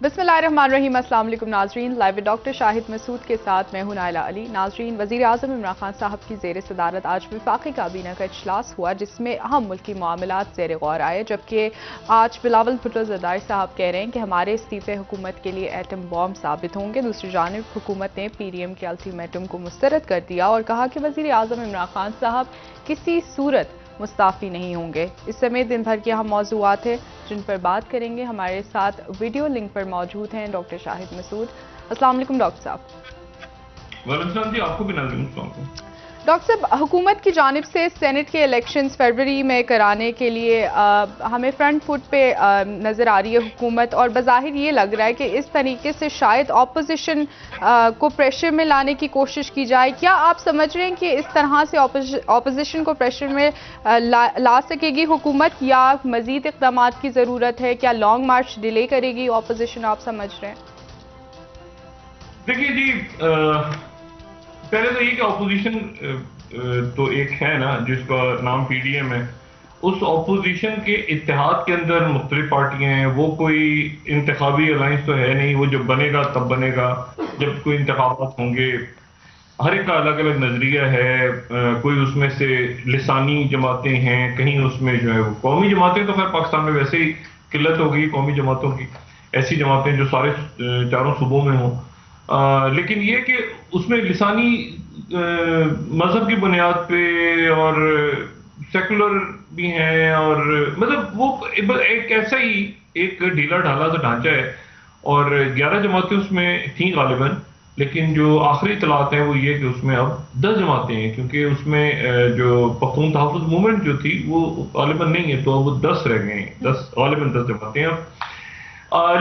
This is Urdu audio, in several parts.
بسم اللہ الرحمن الرحیم۔ السلام علیکم ناظرین، لائیو ڈاکٹر شاہد مسعود کے ساتھ میں ہوں نائلہ علی۔ ناظرین، وزیر اعظم عمران خان صاحب کی زیر صدارت آج وفاقی کابینہ کا اجلاس ہوا جس میں اہم ملکی معاملات زیر غور آئے، جبکہ آج بلاول بھٹو زرداری صاحب کہہ رہے ہیں کہ ہمارے استعفے حکومت کے لیے ایٹم بم ثابت ہوں گے۔ دوسری جانب حکومت نے پی ڈی ایم کے الٹیمیٹم کو مسترد کر دیا اور کہا کہ وزیر اعظم عمران خان صاحب کسی صورت مستعفی نہیں ہوں گے۔ اس سمیت دن بھر کے اہم موضوعات ہیں جن پر بات کریں گے۔ ہمارے ساتھ ویڈیو لنک پر موجود ہیں ڈاکٹر شاہد مسعود۔ السلام علیکم ڈاکٹر صاحب۔ وعلیکم السلام جی، آپ کو بھی ناظرین السلام علیکم۔ ڈاکٹر صاحب، حکومت کی جانب سے سینٹ کے الیکشنز فروری میں کرانے کے لیے ہمیں فرنٹ فٹ پہ نظر آ رہی ہے حکومت، اور بظاہر یہ لگ رہا ہے کہ اس طریقے سے شاید اپوزیشن کو پریشر میں لانے کی کوشش کی جائے۔ کیا آپ سمجھ رہے ہیں کہ اس طرح سے اپوزیشن کو پریشر میں لا سکے گی حکومت، یا مزید اقدامات کی ضرورت ہے؟ کیا لانگ مارچ ڈیلے کرے گی اپوزیشن، آپ سمجھ رہے ہیں؟ دیکھیے جی، پہلے تو یہ کہ اپوزیشن تو ایک ہے نا جس کا نام پی ڈی ایم ہے، اس اپوزیشن کے اتحاد کے اندر مختلف پارٹیاں ہیں۔ وہ کوئی انتخابی الائنس تو ہے نہیں، وہ جب بنے گا تب بنے گا جب کوئی انتخابات ہوں گے۔ ہر ایک کا الگ الگ نظریہ ہے، کوئی اس میں سے لسانی جماعتیں ہیں، کہیں اس میں جو ہے وہ قومی جماعتیں، تو خیر پاکستان میں ویسے ہی قلت ہو گئی قومی جماعتوں کی، ایسی جماعتیں جو سارے چاروں صوبوں میں ہوں۔ لیکن یہ کہ اس میں لسانی مذہب کی بنیاد پہ اور سیکولر بھی ہیں، اور مطلب وہ ایک ایسا ہی ایک ڈھیلا ڈھالا سا ڈھانچہ ہے، اور 11 جماعتیں اس میں تھیں غالباً، لیکن جو آخری اطلاعات ہیں وہ یہ کہ اس میں اب 10 جماعتیں ہیں، کیونکہ اس میں جو پختون تحفظ موومنٹ جو تھی وہ غالباً نہیں ہے، تو وہ 10 رہ گئے ہیں، غالباً 10 جماعتیں اب۔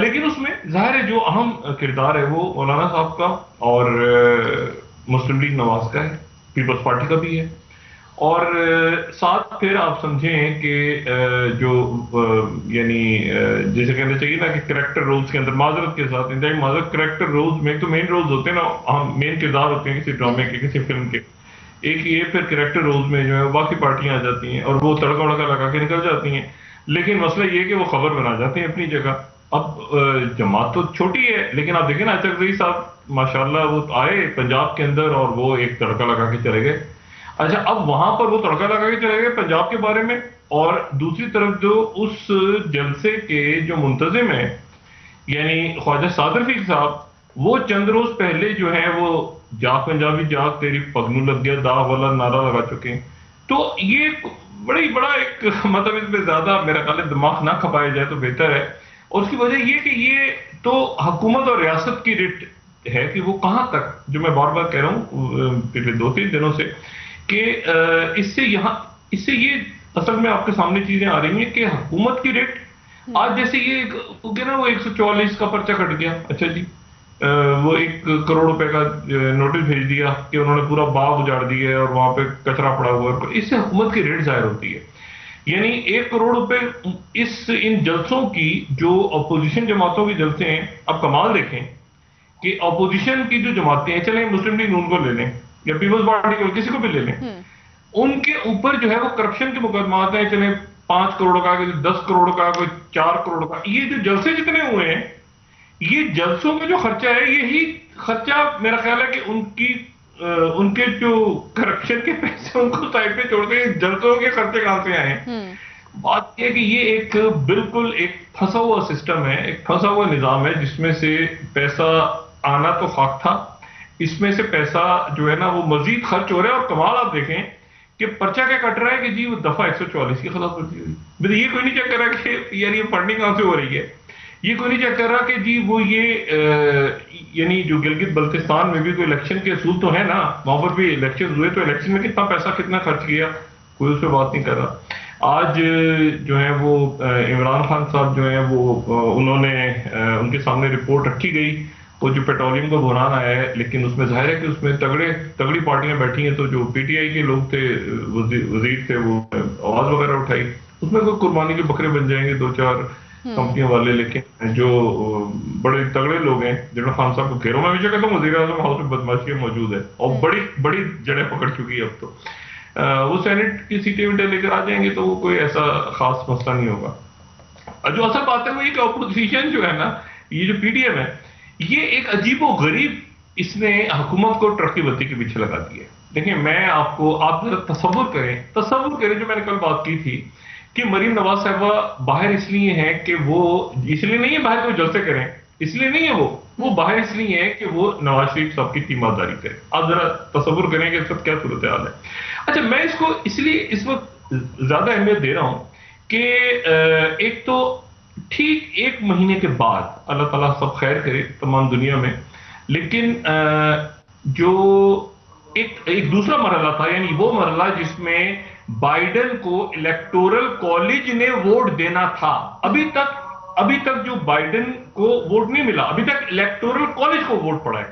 لیکن اس میں ظاہر ہے جو اہم کردار ہے وہ مولانا صاحب کا اور مسلم لیگ نواز کا ہے، پیپلز پارٹی کا بھی ہے، اور ساتھ پھر آپ سمجھیں کہ جو یعنی جیسے کہنا چاہیے نا کہ کریکٹر رولز کے اندر، معذرت کے ساتھ انتہائی معذرت، کریکٹر رولز میں تو مین رولز ہوتے ہیں نا، ہم مین کردار ہوتے ہیں کسی ڈرامے کے، کسی فلم کے، ایک یہ پھر کریکٹر رولز میں جو ہے باقی پارٹیاں آ جاتی ہیں اور وہ تڑکا وڑکا لگا کے نکل جاتی ہیں۔ لیکن مسئلہ یہ کہ وہ خبر بنا جاتے ہیں اپنی جگہ۔ اب جماعت تو چھوٹی ہے، لیکن آپ دیکھیں نا چودھری صاحب ماشاءاللہ وہ آئے پنجاب کے اندر اور وہ ایک تڑکا لگا کے چلے گئے۔ اچھا، اب وہاں پر وہ تڑکا لگا کے چلے گئے پنجاب کے بارے میں، اور دوسری طرف جو اس جلسے کے جو منتظم ہیں یعنی خواجہ صادر فیق صاحب، وہ چند روز پہلے جو ہے وہ جاگ پنجابی جاگ تیری پگنو لگ گیا داغ والا نعرہ لگا چکے ہیں۔ تو یہ بڑا ایک مطلب اس میں زیادہ میرا خیال ہے دماغ نہ کھپایا جائے تو بہتر ہے۔ اور اس کی وجہ یہ کہ یہ تو حکومت اور ریاست کی رٹ ہے کہ وہ کہاں تک، جو میں بار بار کہہ رہا ہوں پچھلے 2-3 دنوں سے، کہ اس سے یہ اصل میں آپ کے سامنے چیزیں آ رہی ہیں کہ حکومت کی ریٹ آج جیسے یہ نا وہ 144 کا پرچہ کٹ گیا، اچھا جی وہ 1 کروڑ روپے کا نوٹس بھیج دیا کہ انہوں نے پورا باغ اجاڑ دیا ہے اور وہاں پہ کچرا پڑا ہوا ہے، اس سے حکومت کی ریٹ ظاہر ہوتی ہے۔ یعنی 1 کروڑ روپے ان جلسوں کی، جو اپوزیشن جماعتوں کی جلسے ہیں، اب کمال دیکھیں کہ اپوزیشن کی جو جماعتیں ہیں، چلیں مسلم لیگ نون کو لے لیں یا پیپلز پارٹی کو، کسی کو بھی لے لیں، ان کے اوپر جو ہے وہ کرپشن کے مقدمات ہیں، چلیں 5 کروڑ کا، کوئی 10 کروڑ کا، کوئی 4 کروڑ کا۔ یہ جو جلسے جتنے ہوئے ہیں، یہ جلسوں میں جو خرچہ ہے، یہی خرچہ میرا خیال ہے کہ ان کے جو کرپشن کے پیسے ان کو سائڈ پہ چھوڑ کے جلسوں کے خرچے کہاں سے آئے ہیں۔ بات یہ کہ یہ ایک بالکل ایک پھنسا ہوا سسٹم ہے، ایک پھنسا ہوا نظام ہے، جس میں سے پیسہ آنا تو خاک تھا، اس میں سے پیسہ جو ہے نا وہ مزید خرچ ہو رہا ہے۔ اور کمال آپ دیکھیں کہ پرچہ کیا کٹ رہا ہے کہ جی وہ دفعہ 144 کی خلاف ورزی ہوئی۔ یہ کوئی نہیں چیک کر رہا کہ یار یہ فنڈنگ کہاں سے ہو رہی ہے، یہ کوئی نہیں چیک کر رہا کہ جی وہ یہ یعنی جو گلگت بلتستان میں بھی کوئی الیکشن کے اصول تو ہے نا، وہاں پر بھی الیکشن ہوئے، تو الیکشن میں کتنا پیسہ کتنا خرچ کیا، کوئی اس پہ بات نہیں کر رہا۔ آج جو ہے وہ عمران خان صاحب جو ہیں وہ انہوں نے ان کے سامنے رپورٹ رکھی گئی، وہ جو پیٹرولیم کا بحران آیا ہے، لیکن اس میں ظاہر ہے کہ اس میں تگڑی پارٹیاں بیٹھی ہیں، تو جو پی ٹی آئی کے لوگ تھے، وزیر تھے، وہ آواز وغیرہ اٹھائی، اس میں کوئی قربانی کے بکرے بن جائیں گے 2-4 کمپنیوں والے، لیکن جو بڑے تگڑے لوگ ہیں، جنہوں خان صاحب کو گھیروں میں ہمیشہ کہتا ہوں وزیر اعظم ہاؤس میں بدماشیاں موجود ہے اور بڑی جڑیں پکڑ چکی ہے اب تو، وہ سینٹ کی سیٹیں ویٹیں لے کر آ جائیں گے تو وہ کوئی ایسا خاص مسئلہ نہیں ہوگا۔ جو اصل بات ہے وہ یہ کہ اپوزیشن جو ہے نا یہ جو پی ڈی ایم ہے یہ ایک عجیب و غریب اس نے حکومت کو ٹرکی بتی کے پیچھے لگا دیا ہے. دیکھیں میں آپ ذرا تصور کریں جو میں نے کل بات کی تھی کہ مریم نواز صاحبہ باہر اس لیے ہیں کہ وہ اس لیے نہیں ہے باہر کوئی جلسے کریں, اس لیے نہیں ہے وہ باہر اس لیے ہے کہ وہ نواز شریف صاحب کی تیمارداری کرے. آپ ذرا تصور کریں کہ اس وقت کیا صورتحال ہے. اچھا میں اس کو اس لیے اس وقت زیادہ اہمیت دے رہا ہوں کہ ایک تو ٹھیک 1 مہینے کے بعد اللہ تعالیٰ سب خیر کرے تمام دنیا میں, لیکن جو ایک دوسرا مرحلہ تھا, یعنی وہ مرحلہ جس میں بائیڈن کو الیکٹورل کالج نے ووٹ دینا تھا. ابھی تک جو بائیڈن کو ووٹ نہیں ملا, ابھی تک الیکٹورل کالج کو ووٹ پڑا ہے.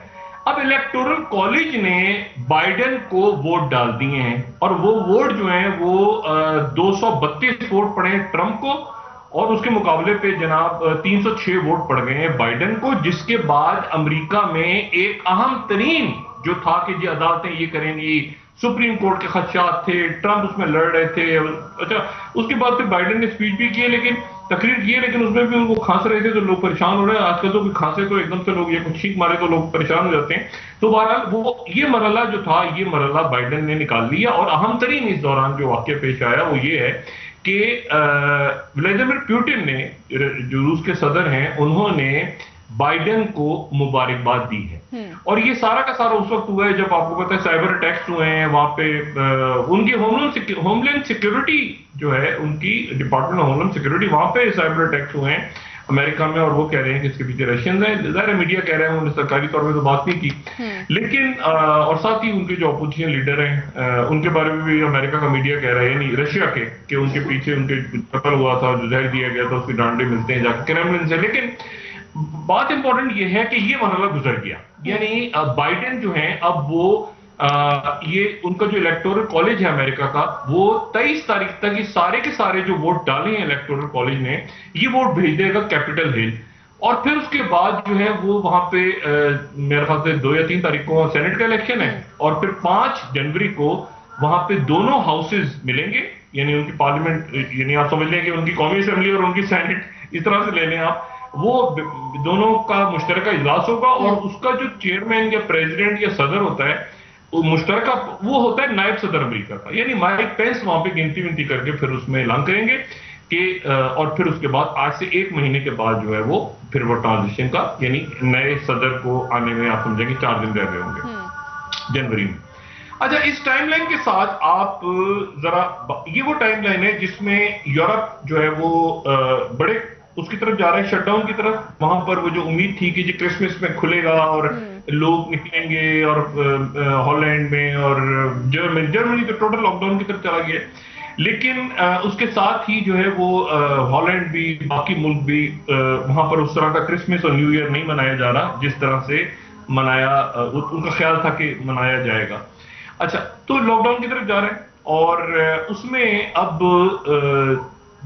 اب الیکٹورل کالج نے بائیڈن کو ووٹ ڈال دیے ہیں اور وہ ووٹ جو ہیں وہ 232 ووٹ پڑے ہیں ٹرمپ کو, اور اس کے مقابلے پہ جناب 306 ووٹ پڑ گئے ہیں بائیڈن کو, جس کے بعد امریکہ میں ایک اہم ترین جو تھا کہ جی عدالتیں یہ کریں گی, سپریم کورٹ کے خدشات تھے, ٹرمپ اس میں لڑ رہے تھے. اچھا اس کے بعد پھر بائیڈن نے اسپیچ بھی کی, لیکن تقریر کی ہے, لیکن اس میں بھی وہ کھانس رہے تھے تو لوگ پریشان ہو رہے ہیں. آج کل تو کوئی کھانسے تو ایک دم سے لوگ یہ کچھ چھینک مارے تو لوگ پریشان ہو جاتے ہیں. تو بہرحال وہ یہ مرحلہ جو تھا یہ مرحلہ بائیڈن نے نکال لیا, اور اہم ترین اس دوران جو واقعہ پیش آیا وہ یہ ہے کہ ولیڈیمر پیوٹن نے جو روس کے صدر ہیں انہوں نے بائیڈن کو مبارکباد دی ہے. اور یہ سارا کا سارا اس وقت ہوا ہے جب آپ کو پتا ہے سائبر اٹیکس ہوئے ہیں وہاں پہ, ان کی ہوم لینڈ سیکیورٹی جو ہے ان کی department of homeland security وہاں پہ سائبر اٹیکس ہوئے ہیں امریکہ میں, اور وہ کہہ رہے ہیں کہ اس کے پیچھے رشینز ہیں. ظاہر میڈیا کہہ رہے ہیں, انہوں نے سرکاری طور پہ تو بات نہیں کی, لیکن اور ساتھ ہی ان کے جو اپوزیشن لیڈر ہیں ان کے بارے میں بھی امریکہ کا میڈیا کہہ رہا ہے, یعنی رشیا کے, کہ ان کے پیچھے ان کے قتل ہوا تھا, جو زہر دیا گیا تھا, اس کے ڈانڈے ملتے ہیں جا کے کریملن سے. لیکن بات امپورٹنٹ یہ ہے کہ یہ مرحلہ گزر گیا, یعنی بائیڈن جو ہیں اب وہ یہ ان کا جو الیکٹورل کالج ہے امریکہ کا, وہ 23 تاریخ تک یہ سارے کے سارے جو ووٹ ڈالے ہیں الیکٹورل کالج نے یہ ووٹ بھیج دے گا کیپٹل ہل, اور پھر اس کے بعد جو ہے وہ وہاں پہ میرے خیال سے 2 یا 3 تاریخ کو سینٹ کا الیکشن ہے, اور پھر 5 جنوری کو وہاں پہ دونوں ہاؤسز ملیں گے, یعنی ان کی پارلیمنٹ, یعنی آپ سمجھ لیں کہ ان کی قومی اسمبلی اور ان کی سینٹ اس طرح سے لے لیں آپ, وہ دونوں کا مشترکہ اجلاس ہوگا, اور اس کا جو چیئرمین یا پریزیڈنٹ یا صدر ہوتا ہے وہ مشترکہ وہ ہوتا ہے نائب صدر امریکہ کا, یعنی مائک پینس وہاں پہ گنتی کر کے پھر اس میں اعلان کریں گے کہ اور پھر اس کے بعد آج سے 1 مہینے کے بعد جو ہے وہ پھر وہ ٹرانزیشن کا, یعنی نئے صدر کو آنے میں آپ سمجھیں کہ 4 دن رہ گئے ہوں گے جنوری میں. اچھا اس ٹائم لائن کے ساتھ آپ ذرا, یہ وہ ٹائم لائن ہے جس میں یورپ جو ہے وہ بڑے اس کی طرف جا رہے ہیں, شٹ ڈاؤن کی طرف. وہاں پر وہ جو امید تھی کہ جو کرسمس میں کھلے گا اور لوگ نکلیں گے, اور ہالینڈ میں اور جرمنی تو ٹوٹل لاک ڈاؤن کی طرف چلا گیا, لیکن اس کے ساتھ ہی جو ہے وہ ہالینڈ بھی باقی ملک بھی وہاں پر اس طرح کا کرسمس اور نیو ایئر نہیں منایا جا رہا جس طرح سے منایا ان کا خیال تھا کہ منایا جائے گا. اچھا تو لاک ڈاؤن کی طرف جا رہے ہیں, اور اس میں اب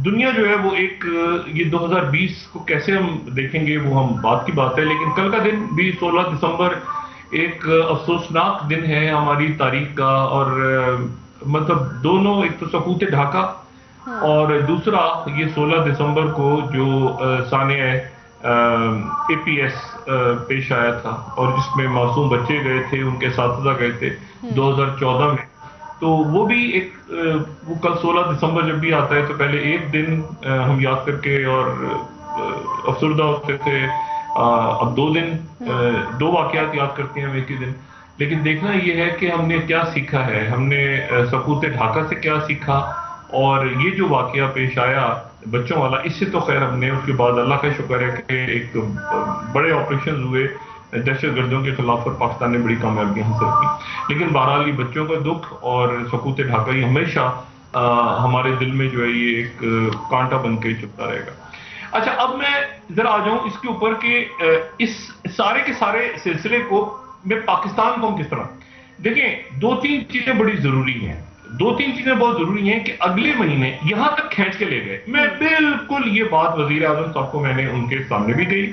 دنیا جو ہے وہ ایک یہ 2020 کو کیسے ہم دیکھیں گے وہ ہم بات کی بات ہے, لیکن کل کا دن بھی 16 دسمبر ایک افسوسناک دن ہے ہماری تاریخ کا, اور مطلب دونوں, ایک تو سقوط ڈھاکہ اور دوسرا یہ 16 دسمبر کو جو سانحہ APS پیش آیا تھا, اور جس میں معصوم بچے گئے تھے, ان کے اساتذہ گئے تھے 2014 میں. تو وہ بھی ایک وہ کل 16 دسمبر جب بھی آتا ہے تو پہلے ایک دن ہم یاد کر کے اور افسردہ ہوتے تھے, اب 2 دن 2 واقعات یاد کرتے ہیں ہم ایک ہی دن. لیکن دیکھنا یہ ہے کہ ہم نے کیا سیکھا ہے, ہم نے سقوط ڈھاکہ سے کیا سیکھا, اور یہ جو واقعہ پیش آیا بچوں والا, اس سے تو خیر ہم نے اس کے بعد اللہ کا شکر ہے کہ ایک بڑے آپریشن ہوئے دہشت گردوں کے خلاف, اور پاکستان نے بڑی کامیابی حاصل کی. لیکن بہرحال یہ بچوں کا دکھ اور سقوط ڈھاکہ یہ ہمیشہ ہمارے دل میں جو ہے یہ ایک کانٹا بن کے چپتا رہے گا. اچھا اب میں ذرا آ جاؤں اس کے اوپر کہ اس سارے کے سارے سلسلے کو میں پاکستان کو کس طرح دیکھیں. 2-3 چیزیں بڑی ضروری ہیں, 2-3 چیزیں بہت ضروری ہیں کہ اگلے مہینے یہاں تک کھینچ کے لے گئے. میں بالکل یہ بات وزیر اعظم صاحب کو میں نے ان کے سامنے بھی کہی,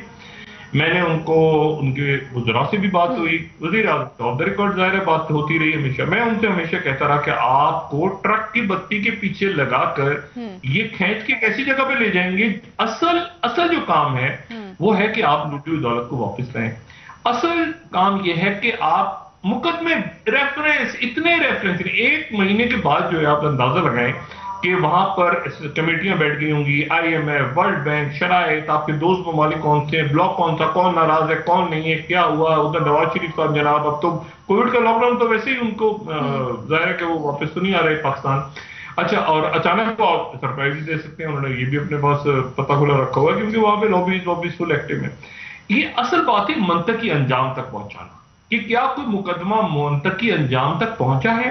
میں نے ان کو ان کے وزراء سے بھی بات ہوئی, وزیر اعظم آف دا ریکارڈ ظاہر ہے بات ہوتی رہی ہمیشہ. میں ان سے ہمیشہ کہتا رہا کہ آپ کو ٹرک کی بتی کے پیچھے لگا کر یہ کھینچ کے ایسی جگہ پہ لے جائیں گے, اصل جو کام ہے وہ ہے کہ آپ لوٹی ہوئی دولت کو واپس لائیں. اصل کام یہ ہے کہ آپ مقدمے ریفرنس اتنے ریفرنس 1 مہینے کے بعد جو ہے آپ اندازہ لگائیں کہ وہاں پر کمیٹیاں بیٹھ گئی ہوں گی, I M F, world bank, شرائط, آپ کے دوست ممالک کون سے ہیں, بلاک کون سا, کون ناراض ہے, کون نہیں ہے, کیا ہوا ادھر نواز شریف صاحب جناب, اب تو کووڈ کا لاک ڈاؤن تو ویسے ہی ان کو ظاہر ہے کہ وہ واپس تو نہیں آ رہے پاکستان. اچھا, اور اچانک تو آپ سرپرائز دے سکتے ہیں, انہوں نے یہ بھی اپنے پاس پتہ کھلا رکھا ہوا ہے کیونکہ وہاں پہ لابیز فل ایکٹیو ہیں. یہ اصل بات ہے منطقی انجام تک پہنچانا, کہ کیا کوئی مقدمہ منطقی انجام تک پہنچا ہے,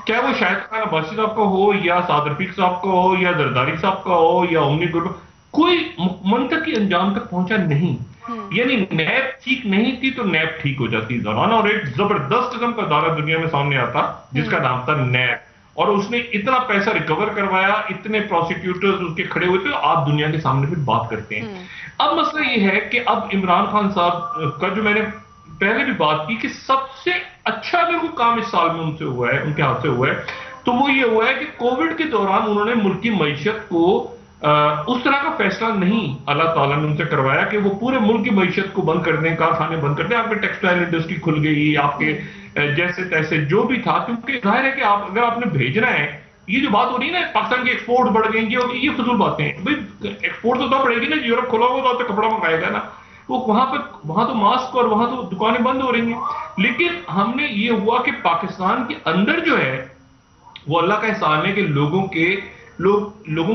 کیا وہ شاہد خان عباسی صاحب کا ہو یا سعد رفیق صاحب کا ہو یا زرداری صاحب کا ہو یا امنی گروپ, کوئی منطقی انجام تک پہنچا نہیں. یعنی نیب ٹھیک نہیں تھی تو نیب ٹھیک ہو جاتی زمانہ, اور ایک زبردست قسم کا ادارہ دنیا میں سامنے آتا جس کا نام تھا نیب, اور اس نے اتنا پیسہ ریکور کروایا, اتنے پروسیکیوٹرز اس کے کھڑے ہوئے تھے, آپ دنیا کے سامنے پھر بات کرتے ہیں. اب مسئلہ یہ ہے کہ اب عمران خان صاحب کا جو میں نے پہلے بھی بات کی کہ سب سے اچھا اگر کوئی کام اس سال میں ان سے ہوا ہے, ان کے ہاتھ سے ہوا ہے, تو وہ یہ ہوا ہے کہ کووڈ کے دوران انہوں نے ملک کی معیشت کو اس طرح کا فیصلہ نہیں اللہ تعالیٰ نے ان سے کروایا کہ وہ پورے ملک کی معیشت کو بند کر دیں, کارخانے بند کر دیں, آپ کے ٹیکسٹائل انڈسٹری کھل گئی, آپ کے جیسے تیسے جو بھی تھا, کیونکہ ظاہر ہے کہ آپ اگر آپ نے بھیجنا ہے, یہ جو بات ہو رہی ہے نا پاکستان کی ایکسپورٹ بڑھ گئی, یہ فضول باتیں ہیں. بھائی ایکسپورٹ تو پڑے گی نا, یورپ کھلا ہوگا تو کپڑا منگائے گا نا, وہ وہاں تو ماسک اور وہاں تو دکانیں بند ہو رہی ہیں. لیکن ہم نے یہ ہوا کہ پاکستان کے اندر جو ہے وہ اللہ کا احسان ہے کہ لوگوں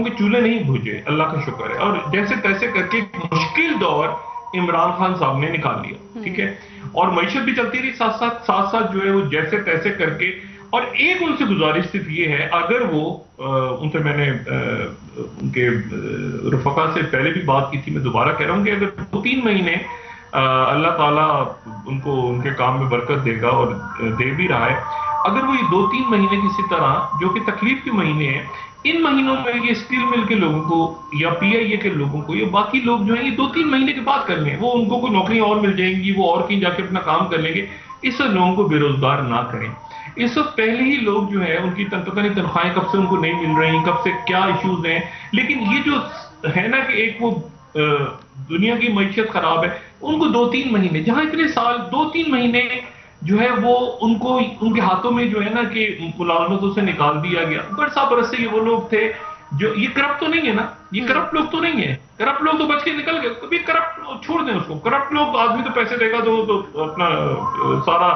کے چولہے نہیں بھوجے, اللہ کا شکر ہے, اور جیسے تیسے کر کے مشکل دور عمران خان صاحب نے نکال لیا, ٹھیک ہے, اور معیشت بھی چلتی رہی ساتھ ساتھ جو ہے وہ جیسے تیسے کر کے. اور ایک ان سے گزارش صرف یہ ہے, اگر وہ ان سے میں نے ان کے رفقا سے پہلے بھی بات کی تھی, میں دوبارہ کہہ رہا ہوں کہ اگر 2-3 مہینے اللہ تعالیٰ ان کو ان کے کام میں برکت دے گا اور دے بھی رہا ہے, اگر وہ یہ 2-3 مہینے کسی طرح جو کہ تکلیف کے مہینے ہیں, ان مہینوں میں یہ اسٹیل مل کے لوگوں کو یا پی آئی اے کے لوگوں کو یا باقی لوگ جو ہیں یہ 2-3 مہینے کے بعد کر لیں, وہ ان کو کوئی نوکریاں اور مل جائیں گی, وہ اور کہیں جا کے اپنا کام کر لیں گے. اس سے لوگوں کو بے روزگار نہ کریں. اس وقت پہلے ہی لوگ جو ہیں ان کی پتہ نہیں تنخواہیں کب سے ان کو نہیں مل رہی, کب سے کیا ایشوز ہیں. لیکن یہ جو ہے نا کہ ایک وہ دنیا کی معیشت خراب ہے, ان کو 2-3 مہینے, جہاں اتنے سال 2-3 مہینے جو ہے وہ ان کو ان کے ہاتھوں میں جو ہے نا کہ ملازمتوں سے نکال دیا گیا. برسا برس سے یہ وہ لوگ تھے جو, یہ کرپٹ تو نہیں ہے نا, یہ کرپٹ لوگ تو نہیں ہے, کرپٹ لوگ تو بچ کے نکل گئے, کبھی کرپٹ چھوڑ دیں اس کو, کرپٹ لوگ آدمی تو پیسے دے گا تو اپنا سارا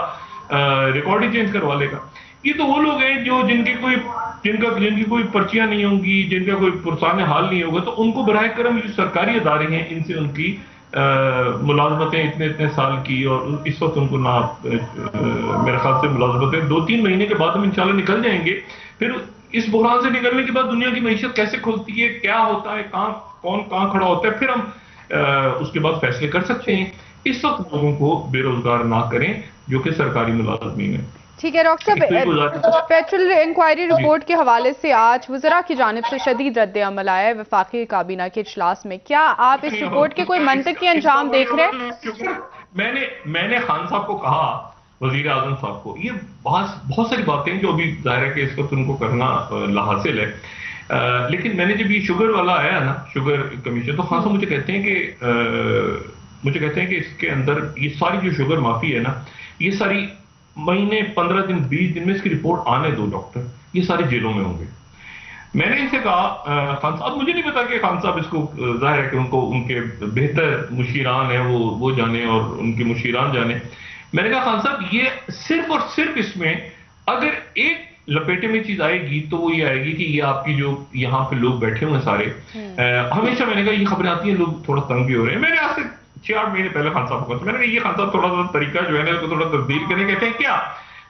ریکارڈ ہی چینج کروا لے گا. یہ تو وہ لوگ ہیں جو جن کی کوئی پرچیاں نہیں ہوں گی, جن کا کوئی پرسان حال نہیں ہوگا, تو ان کو براہ کرم جو سرکاری ادارے ہیں ان سے ان کی ملازمتیں اتنے سال کی, اور اس وقت ان کو نہ میرے خیال سے ملازمتیں 2-3 مہینے کے بعد ہم انشاءاللہ نکل جائیں گے. پھر اس بحران سے نکلنے کے بعد دنیا کی معیشت کیسے کھلتی ہے, کیا ہوتا ہے, کون کہاں کھڑا ہوتا ہے, پھر ہم اس کے بعد فیصلے کر سکتے ہیں. اس وقت لوگوں کو بے روزگار نہ کریں جو کہ سرکاری ملازمین ہیں. ٹھیک ہے ڈاکٹر صاحب, پیٹرول انکوائری رپورٹ کے حوالے سے آج وزراء کی جانب سے شدید رد عمل آیا ہے وفاقی کابینہ کے اجلاس میں. کیا آپ اس رپورٹ کے کوئی منطقی انجام دیکھ رہے ہیں؟ میں نے خان صاحب کو کہا, وزیر اعظم صاحب کو, یہ بہت ساری باتیں جو ابھی ظاہر ہے کہ اس وقت ان کو کرنا لاحاصل ہے, لیکن میں نے جب یہ شوگر والا آیا نا, شوگر کمیشن, تو خان صاحب مجھے کہتے ہیں کہ اس کے اندر یہ ساری جو شوگر معافی ہے نا, یہ ساری مہینے 15 دن 20 دن میں اس کی رپورٹ آنے دو ڈاکٹر, یہ سارے جیلوں میں ہوں گے. میں نے ان سے کہا خان صاحب, مجھے نہیں پتا کہ خان صاحب اس کو ظاہر ہے کہ ان کو ان کے بہتر مشیران ہیں وہ جانے اور ان کے مشیران جانے. میں نے کہا خان صاحب یہ صرف اور صرف اس میں اگر ایک لپیٹے میں چیز آئے گی تو وہ یہ آئے گی کہ یہ آپ کی جو یہاں پہ لوگ بیٹھے ہوئے سارے, ہمیشہ میں نے کہا یہ خبریں آتی ہیں, لوگ تھوڑا تنگ بھی ہو رہے ہیں. میں نے آج سے 6-8 مہینے پہلے خان صاحب کو میں نے کہا یہ خان صاحب تھوڑا سا طریقہ جو ہے نا اس کو تھوڑا تبدیل کریں. کہتے ہیں کیا؟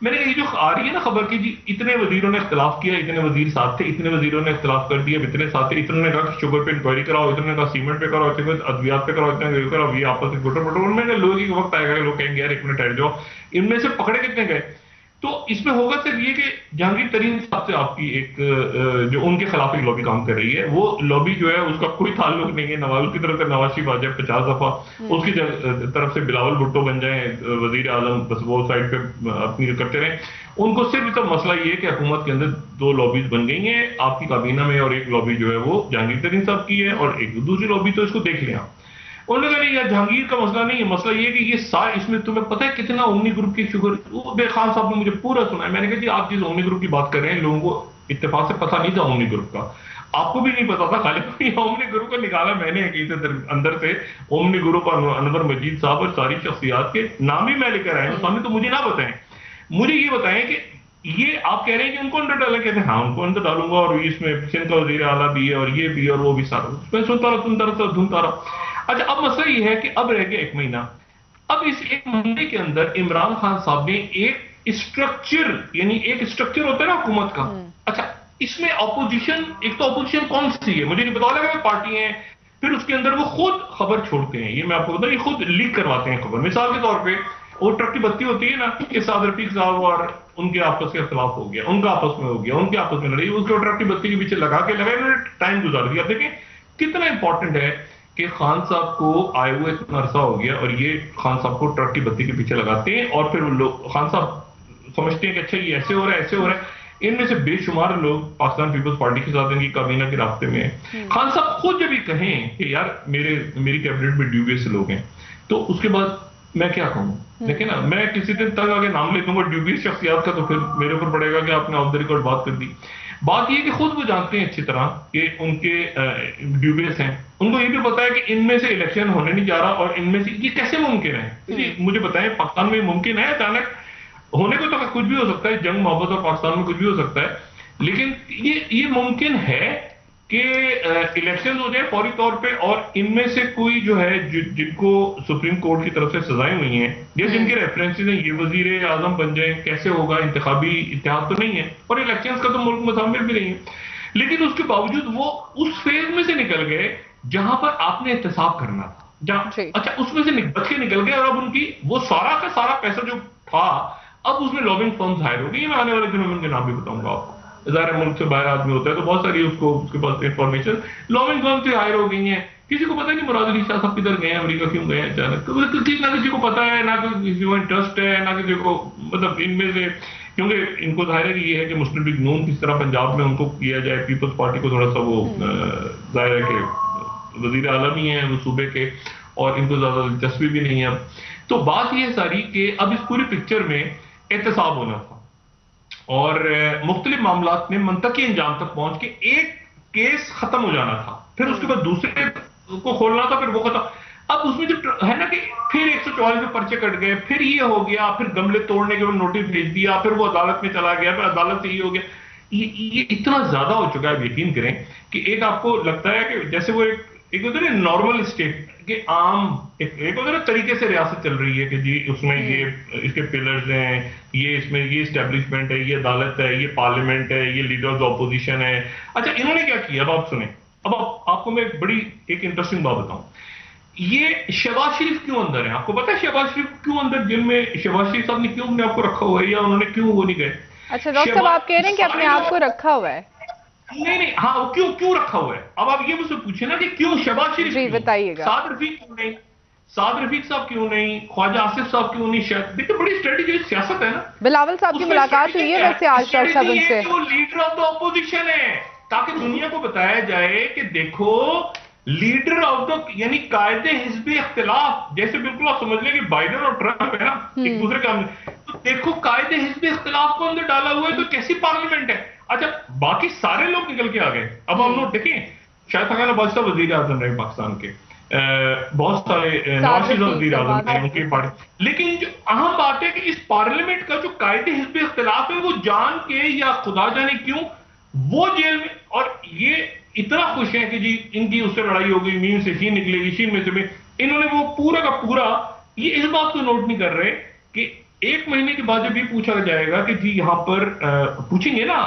میں نے کہا یہ جو آ رہی ہے نا خبر کی, جی اتنے وزیروں نے اختلاف کیا, اتنے وزیر ساتھ تھے, اتنے وزیروں نے اختلاف کر دیا, اتنے ساتھ تھے, اتنے نے کہا کہ شوگر پہ انکوائری کراؤ, اتنے نے کہا سیمنٹ پہ کراؤ, اتنے ادویات پہ کراؤ, اتنے یہ کراؤ, یہ آپس میں گٹر پٹر. میں نے لوگ ایک وقت آئے گا لوگ کہیں گے یار 1 منٹ ٹھہر جاؤ, ان میں سے پکڑے کتنے گئے. تو اس میں ہوگا صرف یہ کہ جہانگیر ترین صاحب سے آپ کی ایک جو ان کے خلاف ایک لابی کام کر رہی ہے, وہ لابی جو ہے اس کا کوئی تعلق نہیں ہے نواز کی طرف سے, نواز شریف آ جائے 50 دفعہ, اس کی طرف سے بلاول بھٹو بن جائیں وزیر اعظم, بس وہ سائڈ پہ اپنی کرتے رہیں. ان کو صرف تو مسئلہ یہ ہے کہ حکومت کے اندر 2 لابیز بن گئی ہیں آپ کی کابینہ میں, اور ایک لابی جو ہے وہ جہانگیر ترین صاحب کی ہے, اور ایک دوسری لابی تو اس کو دیکھ لیں آپ. انہوں نے کہا نہیں یار جہانگیر کا مسئلہ نہیں ہے, مسئلہ یہ کہ یہ سارے اس میں تمہیں پتہ ہے کتنا اومنی گروپ کی شوگر. بے خان صاحب نے مجھے پورا سنا ہے. میں نے کہا جی آپ جس اومنی گروپ کی بات کر رہے ہیں لوگوں کو اتفاق سے پتہ نہیں تھا اومنی گروپ کا, آپ کو بھی نہیں پتا تھا, خالی اومنی گروپ کا نکالا میں نے کہیں سے اندر سے. اومنی گروپ اور انور مجید صاحب اور ساری شخصیات کے نام ہی میں لے کر آیا ہوں سامنے, تو مجھے نہ بتائیں, مجھے یہ بتائیں کہ یہ آپ کہہ رہے ہیں کہ ان کو اندر ڈالا, کہتے ہیں ہاں ان کو اندر ڈالوں گا, اور اس میں سندھ کا وزیر اعلیٰ بھی ہے اور یہ بھی اور وہ بھی سارا. میں سنتا رہا ڈھونڈتا رہا. اچھا اب مسئلہ یہ ہے کہ اب رہ گیا 1 مہینہ. اب اس 1 مہینے کے اندر عمران خان صاحب نے ایک اسٹرکچر, یعنی ایک اسٹرکچر ہوتا ہے نا حکومت کا. اچھا اس میں اپوزیشن, ایک تو اپوزیشن کون سی ہے مجھے نہیں پتا لگا, پارٹی ہیں, پھر اس کے اندر وہ خود خبر چھوڑتے ہیں, یہ میں آپ کو بتاؤں, یہ خود لیک کرواتے ہیں خبر. مثال کے طور پہ وہ ٹرک کی بتی ہوتی ہے نا کہ سعد رفیق صاحب اور ان کے آپس کے اختلاف ہو گیا, ان کا آپس میں ہو گیا, ان کے آپس میں لڑائی, اس کو ٹرک کی بتی کے پیچھے لگا انہوں نے ٹائم گزار دیا. دیکھیں کتنا امپورٹنٹ ہے کہ خان صاحب کو آئے ہوئے اتنا عرصہ ہو گیا اور یہ خان صاحب کو ٹرک کی بتی کے پیچھے لگاتے ہیں, اور پھر لوگ خان صاحب سمجھتے ہیں کہ اچھا یہ ایسے ہو رہا ہے ایسے ہو رہا ہے. ان میں سے بے شمار لوگ پاکستان پیپلز پارٹی کے ساتھ ان کی کابینہ کے رابطے میں ہیں. خان صاحب خود جب یہ کہیں کہ یار میری کیبنٹ میں ڈیوبیس لوگ ہیں, تو اس کے بعد میں کیا کہوں. دیکھیں نا, میں کسی دن تک آگے نام لے دوں گا ڈیوبیس شخصیات کا, تو پھر میرے اوپر پڑے گا کہ آپ نے آف دا ریکارڈ بات کر دی. بات یہ کہ خود وہ جانتے ہیں اچھی طرح کہ ان کے ڈیوبیس ہیں, ان کو یہ بھی پتا ہے کہ ان میں سے الیکشن ہونے نہیں جا رہا, اور ان میں سے یہ کیسے ممکن ہے. مجھے بتائیں پاکستان میں ممکن ہے اچانک ہونے کو, تو کچھ بھی ہو سکتا ہے, جنگ محبت اور پاکستان میں کچھ بھی ہو سکتا ہے, لیکن یہ ممکن ہے کہ الیکشن ہو جائے فوری طور پہ, اور ان میں سے کوئی جو ہے جن کو سپریم کورٹ کی طرف سے سزائیں ہوئی ہیں یا جن کے ریفرنسز ہیں یہ وزیر اعظم بن جائیں, کیسے ہوگا, انتخابی اتحاد تو نہیں ہے اور الیکشنز کا تو ملک متعمل بھی نہیں ہے, لیکن اس کے باوجود وہ اس فیز میں سے نکل گئے جہاں پر آپ نے احتساب کرنا تھا. اچھا اس میں سے بچ کے نکل گئے, اور اب ان کی وہ سارا کا سارا پیسہ جو تھا اب اس میں لابنگ فرمز ہائر ہو گئی. میں آنے والے دنوں میں ان کے نام بھی بتاؤں گا آپ کو. ظاہر ملک سے باہر آدمی ہوتا ہے تو بہت ساری اس کے پاس انفارمیشن لابنگ فرمز سے ہائر ہو گئی ہیں. کسی کو پتا نہیں مراد علی شاہ صاحب کدھر گئے ہیں, امریکہ کیوں گئے ہیں اچانک, نہ کسی کو پتا ہے, نہ کسی کو انٹرسٹ ہے, نہ کسی کو مطلب ان میں سے, کیونکہ ان کو ظاہر ہے یہ ہے کہ مسلم لیگ نون کس طرح پنجاب میں ان کو کیا جائے, پیپلز پارٹی کو تھوڑا سا وہ ظاہر ہے کہ وزیر اعلیٰ بھی ہیں وہ صوبے کے, اور ان کو زیادہ دلچسپی بھی نہیں ہے. اب تو بات یہ ساری کہ اب اس پوری پکچر میں احتساب ہونا تھا, اور مختلف معاملات میں منطقی انجام تک پہنچ کے ایک کیس ختم ہو جانا تھا, پھر اس کے بعد دوسرے کو کھولنا تھا, پھر وہ ختم. اب اس میں جو ہے نا کہ پھر 144 میں پرچے کٹ گئے, پھر یہ ہو گیا, پھر گملے توڑنے کے بعد نوٹس بھیج دیا, پھر وہ عدالت میں چلا گیا, پھر عدالت سے یہ ہو گیا. یہ اتنا زیادہ ہو چکا ہے, آپ یقین کریں کہ ایک آپ کو لگتا ہے کہ جیسے وہ ایک ہوتا ہے نارمل اسٹیٹ کہ عام ایک ہوتا ہے طریقے سے ریاست چل رہی ہے کہ جی اس میں یہ اس کے پلرز ہیں, یہ اس میں یہ اسٹیبلشمنٹ ہے, یہ عدالت ہے, یہ پارلیمنٹ ہے, یہ لیڈر آف اپوزیشن ہے. اچھا انہوں نے کیا کیا, اب آپ سنیں, اب آپ کو میں بڑی ایک انٹرسٹنگ بات بتاؤں. یہ شہباز شریف کیوں اندر ہے, آپ کو پتا ہے شہباز شریف کیوں اندر جن میں شہباز شریف صاحب نے کیوں اپنے آپ کو رکھا ہوا ہے, یا انہوں نے کیوں وہ نہیں گئے. اچھا ڈاکٹر صاحب آپ کہہ رہے ہیں کہ اپنے آپ کو رکھا ہوا ہے. نہیں ہاں وہ کیوں رکھا ہوا ہے. اب آپ یہ مجھ سے پوچھیں نا کہ کیوں شہباز شریف, جی بتائیے گا. سعد رفیق کیوں نہیں, سعد رفیق صاحب کیوں نہیں, خواجہ آصف صاحب کیوں نہیں. شاید دیکھیں بڑی اسٹریٹجی سیاست ہے نا. بلاول صاحب کی ملاقات ہوئی ہے ویسے آج ڈاکٹر صاحب ان سے, وہ لیڈر آف دا اپوزیشن ہے, تاکہ دنیا کو بتایا جائے کہ دیکھو لیڈر آف دا, یعنی قائد حزب اختلاف, جیسے بالکل آپ سمجھ لیں کہ بائیڈن اور ٹرمپ ہے نا ایک دوسرے کا, تو دیکھو قائد حزب اختلاف کو اندر ڈالا ہوا ہے, تو کیسی پارلیمنٹ ہے. اچھا باقی سارے لوگ نکل کے آ گئے. اب ہم لوگ دیکھیں شاہد خاقان عباس صاحب وزیر اعظم رہے پاکستان کے, بہت سارے نواز شریف وزیر اعظم ہیں ان کی پارٹی, لیکن جو اہم بات ہے کہ اس پارلیمنٹ کا جو قائد حزب اختلاف ہے وہ جان کے یا خدا جانے کیوں وہ جیل میں, اور یہ اتنا خوش ہیں کہ جی ان کی اس سے لڑائی ہو گئی, مین سے شین نکلے گی, شین میں سے انہوں نے وہ پورا کا پورا یہ اس بات کو نوٹ نہیں کر رہے کہ 1 مہینے کے بعد جب یہ پوچھا جائے گا کہ جی یہاں پر پوچھیں گے نا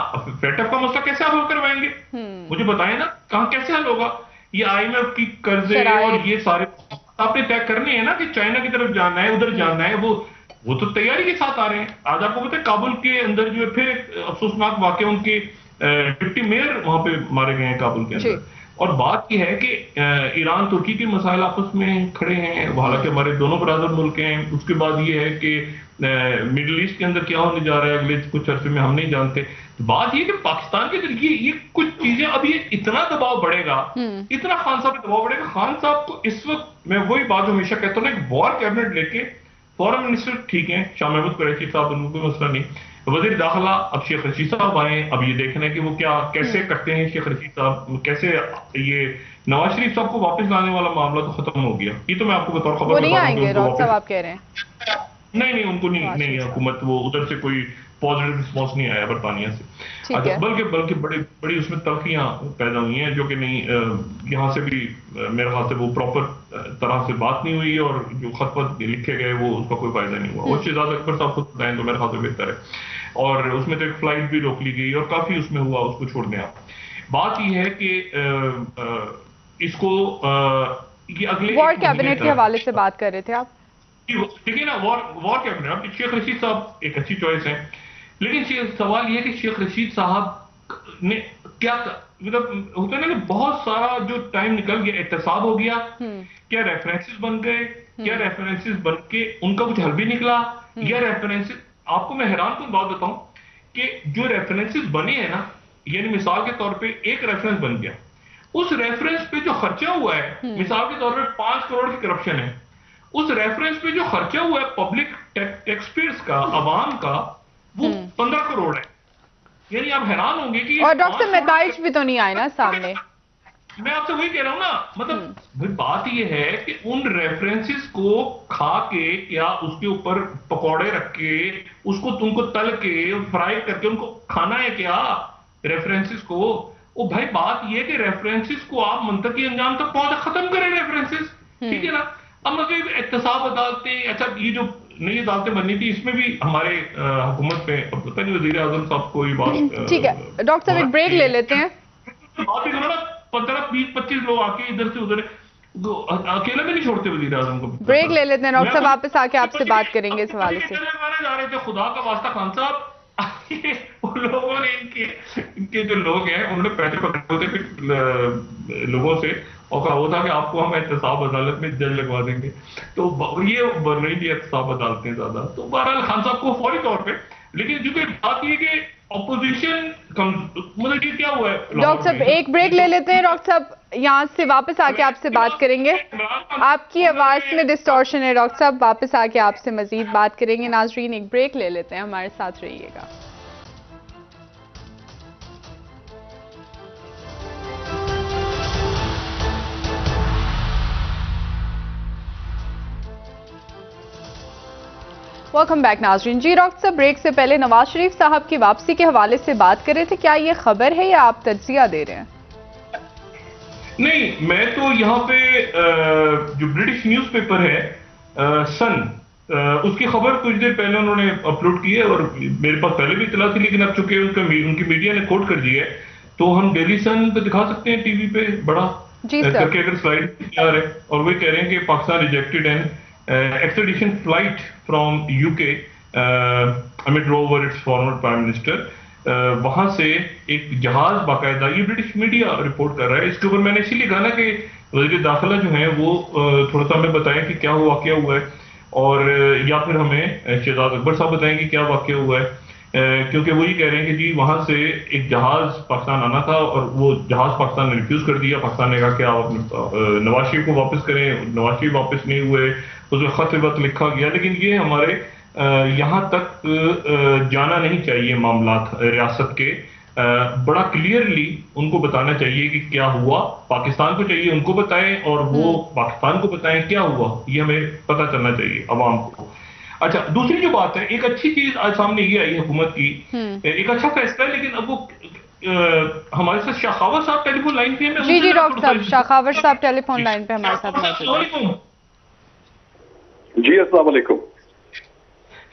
فیٹ ایف کا مسئلہ کیسے حل کروائیں گے, مجھے بتائیں نا کہاں کیسے حل ہوگا. یہ IMF کی قرضے اور یہ سارے آپ نے طے کرنے ہیں نا کہ چائنا کی طرف جانا ہے, ادھر جانا ہے, وہ تو تیاری کے ساتھ آ رہے ہیں. آج آپ کو پتہ ہے کابل کے اندر جو ہے پھر ایک افسوسناک واقعہ, ان کے ڈپٹی میئر وہاں پہ مارے گئے ہیں کابل کے اندر, اور بات یہ ہے کہ ایران ترکی کے مسائل آپس میں کھڑے ہیں، حالانکہ ہمارے دونوں برادر ملک ہیں. اس کے بعد یہ ہے کہ مڈل ایسٹ کے اندر کیا ہونے جا رہا ہے اگلے کچھ عرصے میں ہم نہیں جانتے. بات یہ کہ پاکستان کے اندر یہ کچھ چیزیں اب یہ اتنا دباؤ بڑھے گا، اتنا خان صاحب پہ دباؤ بڑھے گا. خان صاحب کو اس وقت میں وہی بات جو ہمیشہ کہتا ہوں نا، ایک وار کیبنٹ لے کے فورن منسٹر ٹھیک ہیں، شاہ محمود قریشی صاحب، ان کو کوئی مسئلہ نہیں. وزیر داخلہ اب شیخ رشید صاحب آئے، اب یہ دیکھنا ہے کہ وہ کیسے کرتے ہیں شیخ رشید صاحب، کیسے یہ نواز شریف صاحب کو واپس لانے والا معاملہ تو ختم ہو گیا. یہ تو میں آپ کو بطور خبر وہ نہیں آئیں گے ڈاکٹر صاحب آپ کہہ رہے ہیں؟ نہیں ان کو نہیں حکومت وہ ادھر سے کوئی پازیٹیو رسپانس نہیں آیا برطانیہ سے. بلکہ بڑی اس میں تلخیاں پیدا ہوئی ہیں جو کہ نہیں، یہاں سے بھی میرے خیال سے وہ پراپر طرح سے بات نہیں ہوئی، اور جو خط پت لکھے گئے وہ اس کا کوئی فائدہ نہیں ہوا. اور شہزاد اکبر صاحب خود بتائیں تو میرے خیال سے بہتر ہے. اور اس میں تو ایک فلائٹ بھی روک لی گئی اور کافی اس میں ہوا، اس کو چھوڑ دیں آپ. بات یہ ہے کہ اس کو یہ اگلے وار کیبنٹ کے حوالے سے بات کر رہے تھے آپ. دیکھیے نا، وار کیبنٹ شیخ رشید صاحب ایک اچھی چوائس ہے، لیکن سوال یہ ہے کہ شیخ رشید صاحب نے کیا مطلب ہوتا ہے نا کہ بہت سارا جو ٹائم نکل گیا، احتساب ہو گیا، کیا ریفرنسز بن گئے، کیا ریفرنسز بن کے ان کا کچھ حل بھی نکلا، یا ریفرنسز آپ کو میں حیران کن بات بتاؤں کہ جو ریفرنسز بنے ہیں نا، یعنی مثال کے طور پہ ایک ریفرنس بن گیا، اس ریفرنس پہ جو خرچہ ہوا ہے، مثال کے طور پہ 5 کروڑ کی کرپشن ہے، اس ریفرنس پہ جو خرچہ ہوا ہے پبلک ٹیکس پیئرز کا، عوام کا، وہ 15 کروڑ ہے. یعنی آپ حیران ہوں گے کہ اور ڈاکٹر صاحب نتائج بھی تو نہیں آئے نا سامنے. میں آپ سے وہی کہہ رہا ہوں نا، مطلب بات یہ ہے کہ ان ریفرنسز کو کھا کے، کیا اس کے اوپر پکوڑے رکھ کے، اس کو تم کو تل کے فرائی کر کے ان کو کھانا ہے کیا ریفرنسز کو؟ او بھائی بات یہ ہے کہ ریفرنسز کو آپ منطقی انجام تک پہنچا ختم کریں ریفرنسز، ٹھیک ہے نا. اب مطلب احتساب عدالتیں، اچھا یہ جو نئی عدالتیں بننی تھی اس میں بھی ہمارے حکومت میں پتہ نہیں وزیر اعظم صاحب کو یہ بات. ٹھیک ہے ڈاکٹر صاحب ایک بریک لے لیتے ہیں. بات ہی کرو نا، 15-20-25 لوگ آ کے ادھر سے ادھر اکیلا بھی نہیں چھوڑتے وزیر اعظم کو. بریک لے لیتے ہیں ڈاکٹر صاحب، واپس آ کے آپ سے بات کریں گے اس حوالے سے. جا رہے تھے خدا کا واسطہ خان صاحب، ان لوگوں نے ان کے جو لوگ ہیں انہوں نے پیسے پکڑے ہوتے پھر لوگوں سے، اور کہا وہ تھا کہ آپ کو ہم احتساب عدالت میں جج لگوا دیں گے. تو یہ بن رہی تھی احتساب عدالتیں زیادہ. تو بہرحال خان صاحب کو فوری طور پہ، لیکن جو کہ بات یہ کہ اپوزیشن مطلب یہ کیا ہوا ہے. ڈاکٹر صاحب ایک بریک لے لیتے ہیں. ڈاکٹر صاحب یہاں سے واپس آ کے آپ سے بات کریں گے. آپ کی آواز میں ڈسٹورشن ہے ڈاکٹر صاحب، واپس آ کے آپ سے مزید بات کریں گے. ناظرین ایک بریک لے لیتے ہیں، ہمارے ساتھ رہیے گا. ویلکم بیک ناظرین. جی ڈاکٹر صاحب بریک سے پہلے نواز شریف صاحب کی واپسی کے حوالے سے بات کر رہے تھے، کیا یہ خبر ہے یا آپ تجزیہ دے رہے ہیں؟ نہیں، میں تو یہاں پہ جو برٹش نیوز پیپر ہے سن، اس کی خبر کچھ دیر پہلے انہوں نے اپلوڈ کی ہے، اور میرے پاس پہلے بھی اطلاع تھی، لیکن اب چونکہ ان کی میڈیا نے کوٹ کر دی ہے تو ہم ڈیلی سن پہ دکھا سکتے ہیں ٹی وی پہ بڑا کر کے اگر سلائیڈ تیار ہے. اور وہ کہہ رہے ہیں کہ Pakistan rejected and extradition flight from UK amid row over its former prime minister. وہاں سے ایک جہاز باقاعدہ، یہ برٹش میڈیا رپورٹ کر رہا ہے. اس کے اوپر میں نے اسی لیے کہا نا کہ وزیر داخلہ جو ہیں وہ تھوڑا سا ہمیں بتائیں کہ کیا واقعہ ہوا ہے، اور یا پھر ہمیں شہزاد اکبر صاحب بتائیں کہ کیا واقعہ ہوا ہے. کیونکہ وہی کہہ رہے ہیں کہ جی وہاں سے ایک جہاز پاکستان آنا تھا اور وہ جہاز پاکستان نے ریفیوز کر دیا. پاکستان نے کہا کہ آپ نواز شریف کو واپس کریں، نواز شریف واپس نہیں ہوئے، اس میں خط وقت لکھا گیا. لیکن یہ ہمارے یہاں تک جانا نہیں چاہیے معاملات ریاست کے. بڑا کلیئرلی ان کو بتانا چاہیے کہ کیا ہوا، پاکستان کو چاہیے ان کو بتائیں اور وہ پاکستان کو بتائیں کیا ہوا، یہ ہمیں پتہ چلنا چاہیے عوام کو. اچھا دوسری جو بات ہے، ایک اچھی چیز آج سامنے یہ آئی حکومت کی، ایک اچھا فیصلہ ہے، لیکن اب وہ ہمارے ساتھ شاخاور صاحب ٹیلی فون لائن پہ ہیں. جی ڈاکٹر صاحب، شاخاور صاحب ٹیلی فون لائن پہ ہمارے ساتھ موجود ہیں. جی السلام علیکم.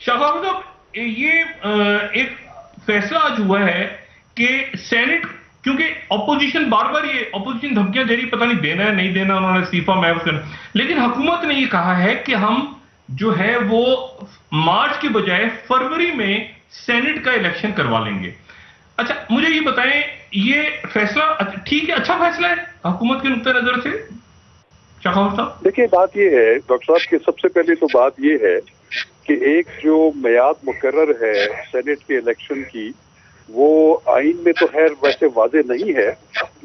شاخاور صاحب یہ ایک فیصلہ آج ہوا ہے کہ سینٹ، کیونکہ اپوزیشن بار بار یہ اپوزیشن دھمکیاں دے رہی، پتہ نہیں دینا ہے نہیں دینا، انہوں نے استعفیٰ محفوظ کرنا، لیکن حکومت نے یہ کہا ہے کہ ہم جو ہے وہ مارچ کے بجائے فروری میں سینٹ کا الیکشن کروا لیں گے. اچھا مجھے یہ بتائیں، یہ فیصلہ ٹھیک ہے، اچھا فیصلہ ہے حکومت کے نقطۂ نظر سے؟ شاخاور صاحب دیکھیں بات یہ ہے ڈاکٹر صاحب کہ سب سے پہلے تو بات یہ ہے کہ ایک جو میعاد مقرر ہے سینٹ کے الیکشن کی، وہ آئین میں تو خیر ویسے واضح نہیں ہے،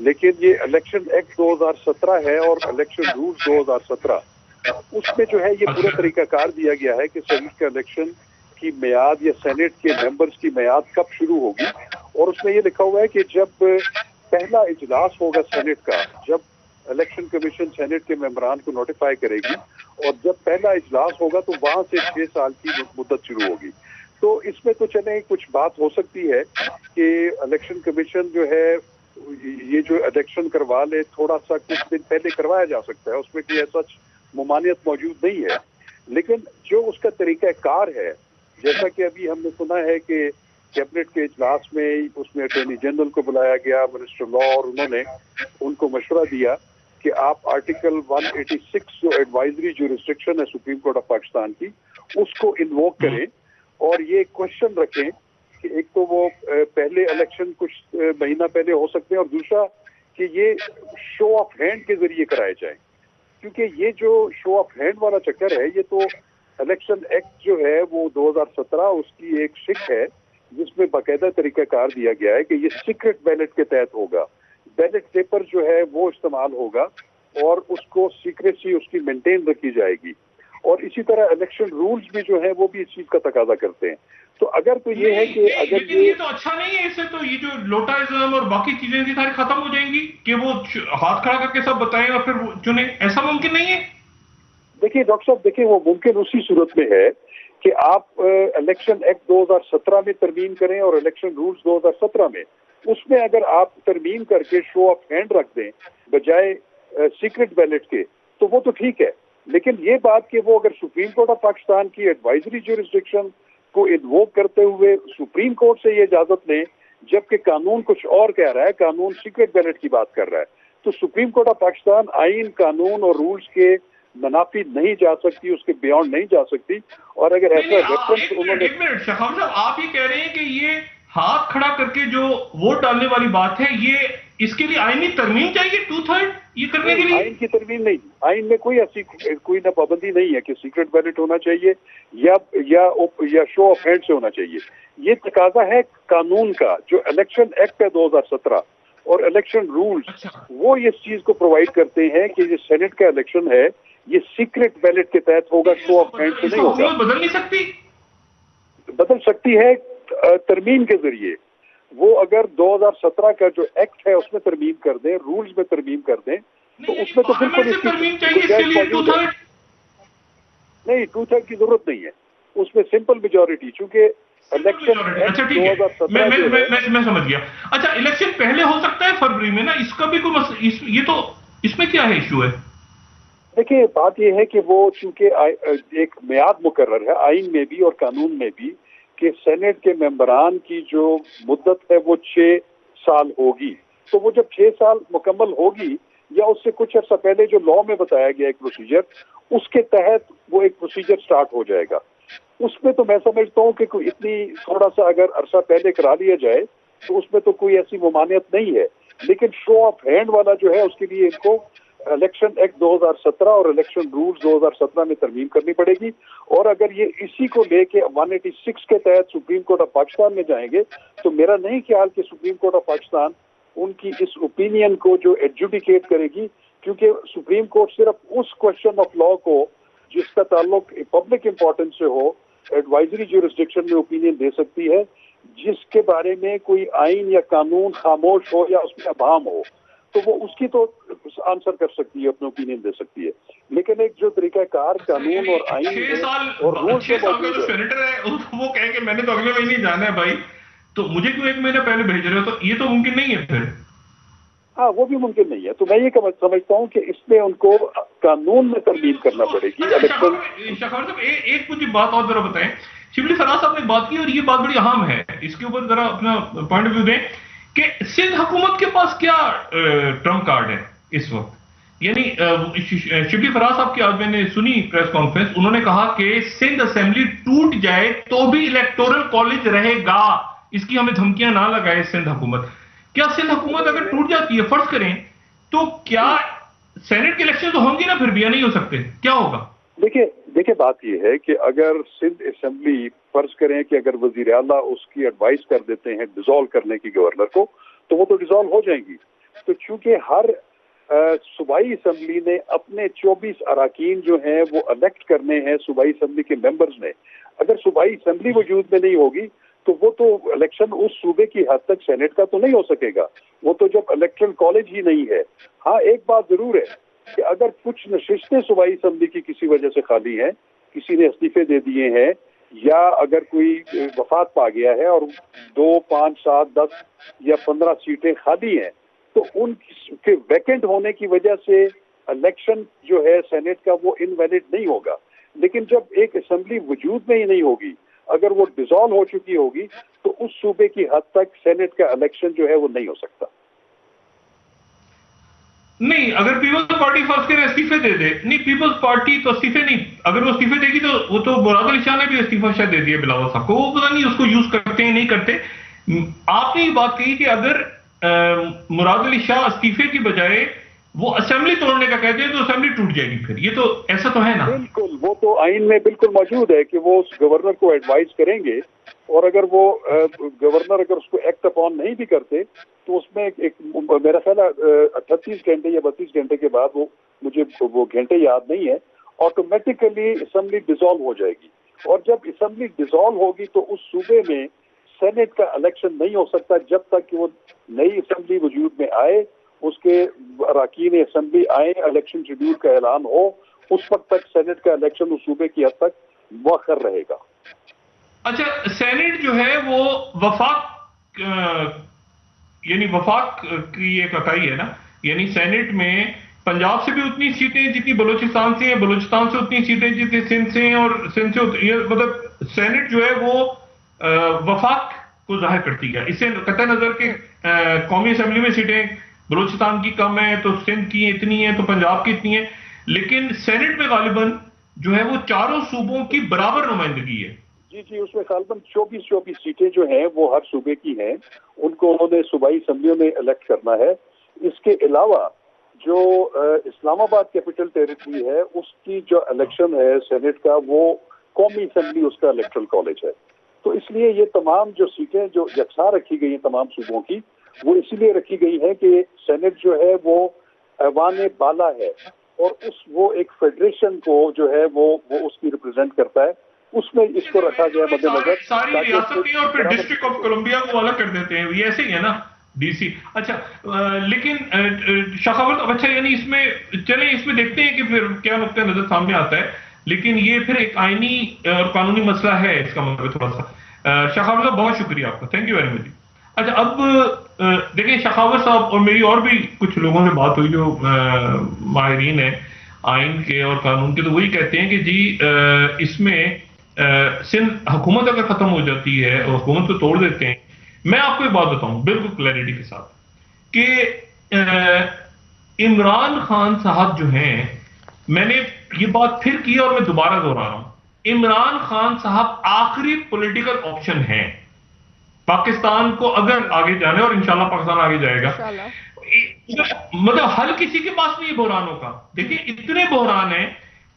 لیکن یہ الیکشن ایکٹ 2017 ہے اور الیکشن رولز 2017، اس میں جو ہے یہ پورا طریقہ کار دیا گیا ہے کہ سینٹ کا الیکشن کی میعاد یا سینٹ کے ممبرز کی میعاد کب شروع ہوگی، اور اس میں یہ لکھا ہوا ہے کہ جب پہلا اجلاس ہوگا سینٹ کا، جب الیکشن کمیشن سینٹ کے ممبران کو نوٹیفائی کرے گی اور جب پہلا اجلاس ہوگا تو وہاں سے 6 سال کی مدت شروع ہوگی۔ تو اس میں تو چلیں کچھ بات ہو سکتی ہے کہ الیکشن کمیشن جو ہے یہ جو الیکشن کروا لے، تھوڑا سا کچھ دن پہلے کروایا جا سکتا ہے، اس میں کوئی ایسا ممانعت موجود نہیں ہے، لیکن جو اس کا طریقہ کار ہے، جیسا کہ ابھی ہم نے سنا ہے کہ کیبنٹ کے اجلاس میں اس میں اٹارنی جنرل کو بلایا گیا، منسٹر لا، اور انہوں نے ان کو مشورہ دیا کہ آپ آرٹیکل 186 جو ایڈوائزری جورسڈکشن ہے سپریم کورٹ آف پاکستان کی، اس کو انووک کریں اور یہ کوشچن رکھیں کہ ایک تو وہ پہلے الیکشن کچھ مہینہ پہلے ہو سکتے ہیں، اور دوسرا کہ یہ شو آف ہینڈ کے ذریعے کرائے جائیں، کیونکہ یہ جو شو آف ہینڈ والا چکر ہے، یہ تو الیکشن ایکٹ جو ہے وہ 2017 اس کی ایک شک ہے جس میں باقاعدہ طریقہ کار دیا گیا ہے کہ یہ سیکرٹ بیلٹ کے تحت ہوگا، بیلٹ پیپر جو ہے وہ استعمال ہوگا اور اس کو سیکریسی اس کی مینٹین رکھی جائے گی، اور اسی طرح الیکشن رولز بھی جو ہیں وہ بھی اس چیز کا تقاضا کرتے ہیں۔ تو اگر تو یہ ہے کہ اگر یہ تو اچھا نہیں ہے، اس سے تو یہ جو لوٹائزم اور باقی چیزیں تھی ساری ختم ہو جائیں گی کہ وہ ہاتھ کھڑا کر کے سب بتائیں اور پھر وہ چنیں، ایسا ممکن نہیں ہے؟ دیکھیے ڈاکٹر صاحب، دیکھیں وہ ممکن اسی صورت میں ہے کہ آپ الیکشن ایکٹ 2017 میں ترمیم کریں اور الیکشن رولز 2017 میں، اس میں اگر آپ ترمیم کر کے شو آف ہینڈ رکھ دیں بجائے سیکرٹ بیلٹ کے تو وہ تو ٹھیک ہے، لیکن یہ بات کہ وہ اگر سپریم کورٹ آف پاکستان کی ایڈوائزری جورسڈکشن کو انووک کرتے ہوئے سپریم کورٹ سے یہ اجازت لیں، جبکہ قانون کچھ اور کہہ رہا ہے، قانون سیکرٹ بیلٹ کی بات کر رہا ہے، تو سپریم کورٹ آف پاکستان آئین، قانون اور رولز کے منافی نہیں جا سکتی، اس کے بیونڈ نہیں جا سکتی، اور اگر ایسا ریفرنس انہوں نے... ایک منٹ شاخاور صاحب، آپ یہ کہہ رہے ہیں کہ یہ ہاتھ کھڑا کر کے جو ووٹ ڈالنے والی بات ہے، یہ اس کے لیے آئینی ترمیم چاہیے 2/3 یہ کرنے کے لیے؟ آئین کی ترمیم نہیں، آئین میں کوئی ایسی کوئی نہ پابندی نہیں ہے کہ سیکرٹ بیلٹ ہونا چاہیے یا شو آف ہینڈ سے ہونا چاہیے، یہ تقاضا ہے قانون کا جو الیکشن ایکٹ ہے 2017 اور الیکشن رولز، وہ اس چیز کو پرووائڈ کرتے ہیں کہ یہ سینٹ کا الیکشن ہے یہ سیکرٹ بیلٹ کے تحت ہوگا، شو آف ہینڈ سے نہیں ہوگا۔ بدل نہیں سکتی؟ بدل سکتی ہے ترمیم کے ذریعے، وہ اگر 2017 کا جو ایکٹ ہے اس میں ترمیم کر دیں، رولز میں ترمیم کر دیں، تو اس میں تو بالکل اس کی نہیں 2/3 کی ضرورت نہیں ہے، اس میں سمپل میجورٹی، چونکہ الیکشن اچھا ٹھیک ہے، میں سمجھ گیا۔ اچھا الیکشن پہلے ہو سکتا ہے فروری میں نا، اس کا بھی کوئی یہ تو اس میں کیا ہے ایشو ہے؟ دیکھیے بات یہ ہے کہ وہ چونکہ ایک میعاد مقرر ہے آئین میں بھی اور قانون میں بھی کہ سینٹ کے ممبران کی جو مدت ہے وہ 6 سال ہوگی، تو وہ جب 6 سال مکمل ہوگی یا اس سے کچھ عرصہ پہلے جو لاء میں بتایا گیا ایک پروسیجر، اس کے تحت وہ ایک پروسیجر سٹارٹ ہو جائے گا۔ اس میں تو میں سمجھتا ہوں کہ کوئی اتنی تھوڑا سا اگر عرصہ پہلے کرا لیا جائے تو اس میں تو کوئی ایسی ممانعت نہیں ہے، لیکن شو آف ہینڈ والا جو ہے اس کے لیے ان کو الیکشن ایکٹ 2017 اور الیکشن رولز 2017 میں ترمیم کرنی پڑے گی، اور اگر یہ اسی کو لے کے 186 کے تحت سپریم کورٹ آف پاکستان میں جائیں گے تو میرا نہیں خیال کہ سپریم کورٹ آف پاکستان ان کی اس اوپینین کو جو ایڈجوڈیکیٹ کرے گی، کیونکہ سپریم کورٹ صرف اس کوشچن آف لاء کو جس کا تعلق پبلک امپورٹنس سے ہو ایڈوائزری جورسڈکشن میں اوپینین دے سکتی ہے، جس کے بارے میں کوئی آئین یا قانون خاموش ہو یا اس میں ابہام ہو، تو وہ اس کی تو آنسر کر سکتی ہے، اپنا اوپینین دے سکتی ہے، لیکن ایک جو طریقہ کار قانون اور آئین اور رول سے موجود ہے، سینیٹر ہے وہ کہے کہ میں نے تو اگلے مہینے ہی جانا ہے بھائی، تو مجھے کیوں 1 مہینہ پہلے بھیج رہے ہو؟ تو یہ تو ممکن نہیں ہے پھر۔ ہاں وہ بھی ممکن نہیں ہے، تو میں یہ سمجھتا ہوں کہ اس میں ان کو قانون میں ترمیم کرنا پڑے گی۔ شاخاور صاحب ایک مجھے بات اور ذرا بتائیں، شبلی فراز صاحب نے بات کی اور یہ بات بڑی اہم ہے، اس کے اوپر ذرا اپنا پوائنٹ آف ویو دیں کہ سندھ حکومت کے پاس کیا ٹرمپ کارڈ ہے اس وقت؟ یعنی شبلی فراز صاحب کی آج میں نے سنی پریس کانفرنس، انہوں نے کہا کہ سندھ اسمبلی ٹوٹ جائے تو بھی الیکٹورل کالج رہے گا، اس کی ہمیں دھمکیاں نہ لگائے سندھ حکومت. کیا سندھ حکومت اگر ٹوٹ جاتی ہے فرض کریں تو کیا سینٹ کے الیکشن تو ہوں گی نا پھر بھی, یا نہیں ہو سکتے, کیا ہوگا؟ دیکھیں بات یہ ہے کہ اگر سندھ اسمبلی فرض کریں کہ اگر وزیر اعلیٰ اس کی ایڈوائز کر دیتے ہیں ڈیزالو کرنے کی گورنر کو, تو وہ تو ڈیزالو ہو جائیں گی. تو چونکہ ہر صوبائی اسمبلی نے اپنے 24 اراکین جو ہیں وہ الیکٹ کرنے ہیں صوبائی اسمبلی کے ممبرز نے, اگر صوبائی اسمبلی وجود میں نہیں ہوگی تو وہ تو الیکشن اس صوبے کی حد تک سینٹ کا تو نہیں ہو سکے گا, وہ تو جب الیکٹرل کالج ہی نہیں ہے. ہاں ایک بات ضرور ہے کہ اگر کچھ نشستیں صوبائی اسمبلی کی کسی وجہ سے خالی ہیں, کسی نے استعفے دے دیے ہیں, یا اگر کوئی وفات پا گیا ہے اور 2, 5, 7, 10 یا 15 سیٹیں خالی ہیں, تو ان کے ویکنٹ ہونے کی وجہ سے الیکشن جو ہے سینٹ کا وہ انویلڈ نہیں ہوگا. لیکن جب ایک اسمبلی وجود میں ہی نہیں ہوگی, اگر وہ ڈیزالو ہو چکی ہوگی, تو اس صوبے کی حد تک سینٹ کا الیکشن جو ہے وہ نہیں ہو سکتا. نہیں, اگر پیپلز پارٹی فرض کریں استعفے دے دے, نہیں پیپلز پارٹی تو استعفے نہیں, اگر وہ استعفے دے گی تو وہ تو مراد علی شاہ نے بھی استعفا شاید دے دیا بلاول صاحب کو, وہ پتہ نہیں اس کو یوز کرتے ہیں نہیں کرتے. آپ نے یہ بات کہی کہ اگر مراد علی شاہ استعفے کی بجائے وہ اسمبلی توڑنے کا کہتے ہیں تو اسمبلی ٹوٹ جائے گی پھر, یہ تو ایسا تو ہے نا؟ بالکل, وہ تو آئین میں بالکل موجود ہے کہ وہ اس گورنر کو ایڈوائز کریں گے, اور اگر وہ گورنر اگر اس کو ایکٹ اپون نہیں بھی کرتے تو اس میں ایک میرا خیال ہے 38 گھنٹے یا 32 گھنٹے کے بعد, مجھے وہ گھنٹے یاد نہیں ہے, آٹومیٹیکلی اسمبلی ڈیزالو ہو جائے گی. اور جب اسمبلی ڈیزالو ہوگی تو اس صوبے میں سینٹ کا الیکشن نہیں ہو سکتا جب تک کہ وہ نئی اسمبلی وجود میں آئے, اس کے اراکین اسمبلی آئیں, الیکشن شیڈول کا اعلان ہو, اس وقت تک سینٹ کا الیکشن اس صوبے کی حد تک مؤخر رہے گا. اچھا, سینٹ جو ہے وہ وفاق یعنی وفاق کی ایک اکائی ہے نا, یعنی سینٹ میں پنجاب سے بھی اتنی سیٹیں جتنی بلوچستان سے ہیں, بلوچستان سے اتنی سیٹیں جتنی سندھ سے ہیں, اور سندھ سے مطلب سینٹ جو ہے وہ وفاق کو ظاہر کرتی ہے. اس سے قطع نظر کہ قومی اسمبلی میں سیٹیں بلوچستان کی کم ہیں تو سندھ کی اتنی ہیں تو پنجاب کی اتنی ہیں, لیکن سینٹ میں غالباً جو ہے وہ چاروں صوبوں کی برابر نمائندگی ہے. جی, اس میں غالباً 24 سیٹیں جو ہیں وہ ہر صوبے کی ہیں, ان کو انہوں نے صوبائی اسمبلیوں میں الیکٹ کرنا ہے. اس کے علاوہ جو اسلام آباد کیپٹل ٹیریٹری ہے اس کی جو الیکشن ہے سینٹ کا, وہ قومی اسمبلی اس کا الیکٹرل کالج ہے. تو اس لیے یہ تمام جو سیٹیں جو یکساں رکھی گئی ہیں تمام صوبوں کی, وہ اسی لیے رکھی گئی ہیں کہ سینٹ جو ہے وہ ایوان بالا ہے, اور وہ ایک فیڈریشن کو جو ہے وہ اس کی ریپرزینٹ کرتا ہے. اس میں اس کو رکھا گیا مد نظر ساری ریاستیں اور پھر ڈسٹرکٹ آف کولمبیا کو الگ کر دیتے ہیں, یہ ایسے ہی ہے نا ڈی سی. اچھا, لیکن شخاوت, اچھا یعنی اس میں چلیں اس میں دیکھتے ہیں کہ پھر کیا نقطہ نظر سامنے آتا ہے, لیکن یہ پھر ایک آئینی اور قانونی مسئلہ ہے اس کا مطلب تھوڑا سا. شخاوت صاحب بہت شکریہ آپ کا, تھینک یو ویری مچ. اچھا, اب دیکھیں شخاوت صاحب اور میری اور بھی کچھ لوگوں سے بات ہوئی جو ماہرین ہیں آئین کے اور قانون کے, تو وہی کہتے ہیں کہ جی اس میں سندھ حکومت اگر ختم ہو جاتی ہے اور حکومت کو توڑ دیتے ہیں, میں آپ کو ایک بات بتاؤں بالکل کلیئرٹی کے ساتھ کہ عمران خان صاحب جو ہیں, میں نے یہ بات پھر کی اور میں دوبارہ دہرا رہا ہوں, عمران خان صاحب آخری پولیٹیکل آپشن ہیں پاکستان کو اگر آگے جانے, اور انشاءاللہ پاکستان آگے جائے گا. مطلب حل کسی کے پاس نہیں ہے بحرانوں کا. دیکھیں اتنے بحران ہیں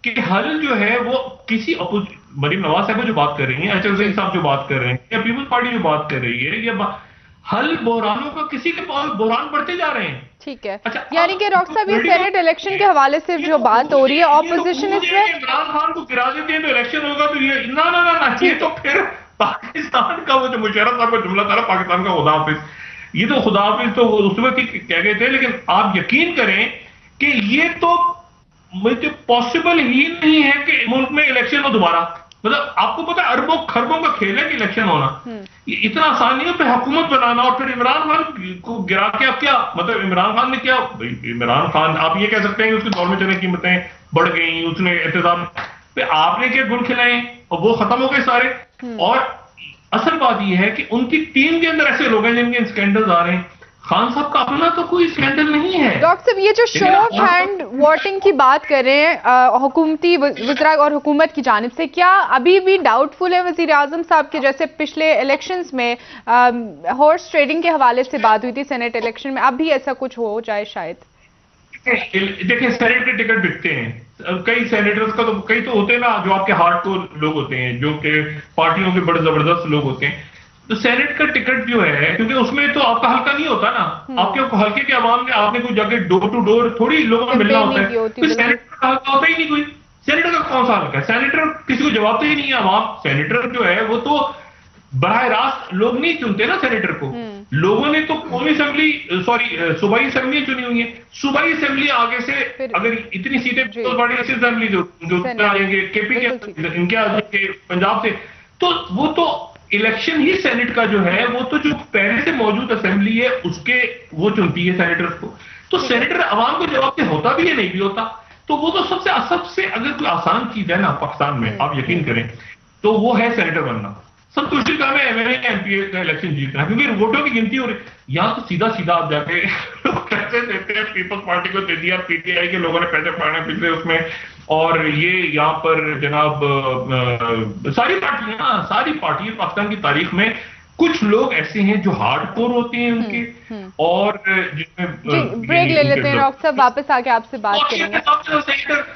کہ حل جو ہے وہ کسی مریم نواز صاحب جو بات کر رہی ہیں, اچھا حسین صاحب جو بات کر رہے ہیں, یا پیپلز پارٹی جو بات کر رہی ہے, یہ حل بحرانوں کا کسی کے پاس بحران بڑھتے جا رہے ہیں. ٹھیک ہے, یعنی کہ ڈاکٹر صاحب یہ سینٹ الیکشن کے حوالے سے جو بات ہو رہی ہے اپوزیشن اس میں عمران خان کو گرا دیتے ہیں تو الیکشن ہوگا, تو یہ نہ یہ تو پھر پاکستان کا وہ جو مشرف صاحب کا جملہ تھا نا, پاکستان کا خدا حافظ, یہ تو خدا حافظ تو اس وقت ہی کہہ گئے تھے, لیکن آپ یقین کریں کہ یہ تو مجھے پاسبل ہی نہیں ہے کہ ملک میں الیکشن ہو دوبارہ. مطلب آپ کو پتا اربوں خربوں کا کھیل ہے کہ الیکشن ہونا, یہ اتنا آسان نہیں ہے. پھر حکومت بنانا اور پھر عمران خان کو گرا کے اب کیا مطلب عمران خان نے کیا, عمران خان آپ یہ کہہ سکتے ہیں کہ اس کے دور میں چلے قیمتیں بڑھ گئیں, اس نے احتساب, آپ نے کیا گل کھلائے اور وہ ختم ہو گئے سارے. اور اصل بات یہ ہے کہ ان کی ٹیم کے اندر ایسے لوگ ہیں جن کے اسکینڈلز آ رہے ہیں. خان صاحب کا اپنا تو کوئی اسکینڈل نہیں ہے. ڈاکٹر صاحب یہ جو شو آف ہینڈ ووٹنگ کی بات کر رہے ہیں حکومتی وزراء اور حکومت کی جانب سے، کیا ابھی بھی ڈاؤٹ فل ہے وزیر اعظم صاحب کے جیسے پچھلے الیکشنز میں ہارس ٹریڈنگ کے حوالے سے بات ہوئی تھی سینیٹ الیکشن میں، اب بھی ایسا کچھ ہو جائے شاید؟ دیکھیں سینیٹ کے ٹکٹ بکتے ہیں، کئی سینیٹرز کا تو کئی تو ہوتے ہیں نا جو آپ کے ہارڈ کور لوگ ہوتے ہیں، جو کہ پارٹیوں کے بڑے زبردست لوگ ہوتے ہیں. تو سینٹ کا ٹکٹ جو ہے کیونکہ اس میں تو آپ کا حلقہ نہیں ہوتا نا، آپ کے حلقے کے عوام نے آپ نے کوئی جا کے ڈور ٹو ڈور تھوڑی لوگوں میں ملنا ہوتا ہے. تو سینیٹر کا حلقہ ہوتا ہی نہیں کوئی. سینیٹر کا کون سا حلقہ ہے؟ سینیٹر کسی کو جواب تو ہی نہیں ہے عوام. سینیٹر جو ہے وہ تو براہ راست لوگ نہیں چنتے نا سینیٹر کو، لوگوں نے تو قومی اسمبلی صوبائی اسمبلی چنی ہوئی ہیں. صوبائی اسمبلی آگے سے اگر اتنی سیٹیں بڑی اسمبلی جو آئیں گے کے پی کے ان کے آگے پنجاب سے، تو وہ تو الیکشن ہی سینٹ کا جو ہے وہ تو جو پہلے سے موجود اسمبلی ہے اس کے وہ چنتی ہے سینیٹرز کو. تو سینیٹر عوام کو جواب سے ہوتا بھی ہے نہیں بھی ہوتا. تو وہ تو سب سے اگر کوئی آسان چیز ہے نا پاکستان میں آپ یقین کریں تو وہ ہے سینیٹر بننا. سب کچھ کام ہے M L A M P A کا الیکشن جیتنا، کیونکہ ووٹوں کی گنتی ہو رہی. یہاں تو سیدھا آپ جا کے پیسے دیتے ہیں، پیپلز پارٹی کو دے دیا، پی ٹی آئی کے لوگوں نے پیسے پڑھنے پچھلے اس میں، اور یہ یہاں پر جناب ساری پارٹیاں پاکستان کی تاریخ میں کچھ لوگ ایسے ہیں جو ہارڈ کور ہوتے ہیں ان کے، اور جس میں بریک لے لیتے ہیں ڈاکٹر صاحب، واپس آ کے آپ سے بات کریں گے.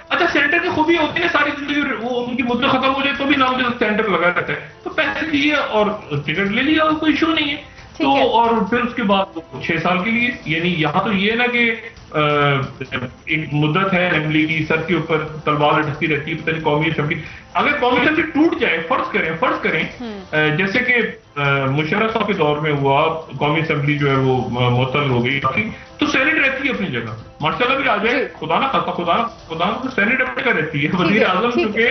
اچھا سینٹر کی خوبی ہوتی ہے ساری زندگی وہ ان کی مدت ختم ہو جائے تو بھی نام سینٹر لگا رہتا ہے، تو پیسے دیے اور ٹکٹ لے لیا، کوئی ایشو نہیں ہے. تو اور پھر اس کے بعد 6 سال کے لیے، یعنی یہاں تو یہ نا کہ ایک مدت ہے اسمبلی کی، سر کے اوپر تلوار لٹکتی رہتی ہے، پتہ نہیں قومی اسمبلی اگر قومی اسمبلی ٹوٹ جائے، فرض کریں جیسے کہ مشرف صاحب کے دور میں ہوا، قومی اسمبلی جو ہے وہ معطل ہو گئی، تو سینٹ رہتی ہے اپنی جگہ، ماشاء اللہ بھی آ جائے، خدا نہ سینٹ اپنی جگہ رہتی ہے. وزیر اعظم چونکہ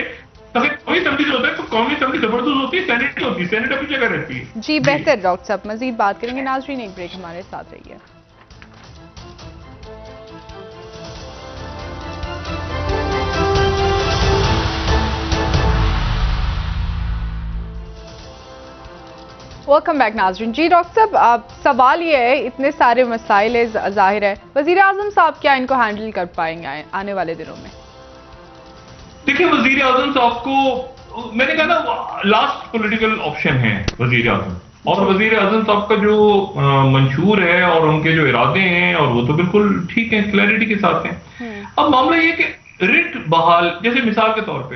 اگر قومی اسمبلی جو ہوتا ہے تو قومی اسمبلی زبردست ہوتی ہے، سینٹ نہیں ہوتی، سینٹ اپنی جگہ رہتی ہے. جی بہتر ڈاکٹر صاحب، مزید بات کریں گے. ناظرین ایک بریک ہمارے ساتھ رہیے. ویلکم بیک ناظرین. جی ڈاکٹر صاحب سوال یہ ہے، اتنے سارے مسائل ظاہر ہے، وزیر اعظم صاحب کیا ان کو ہینڈل کر پائیں گے آنے والے دنوں میں؟ دیکھیں وزیر اعظم صاحب کو میں نے کہا نا لاسٹ پولیٹیکل آپشن ہے وزیر اعظم، اور وزیر اعظم صاحب کا جو منشور ہے اور ان کے جو ارادے ہیں اور وہ تو بالکل ٹھیک ہیں، کلیئرٹی کے ساتھ ہیں. اب معاملہ یہ کہ رٹ بحال، جیسے مثال کے طور پہ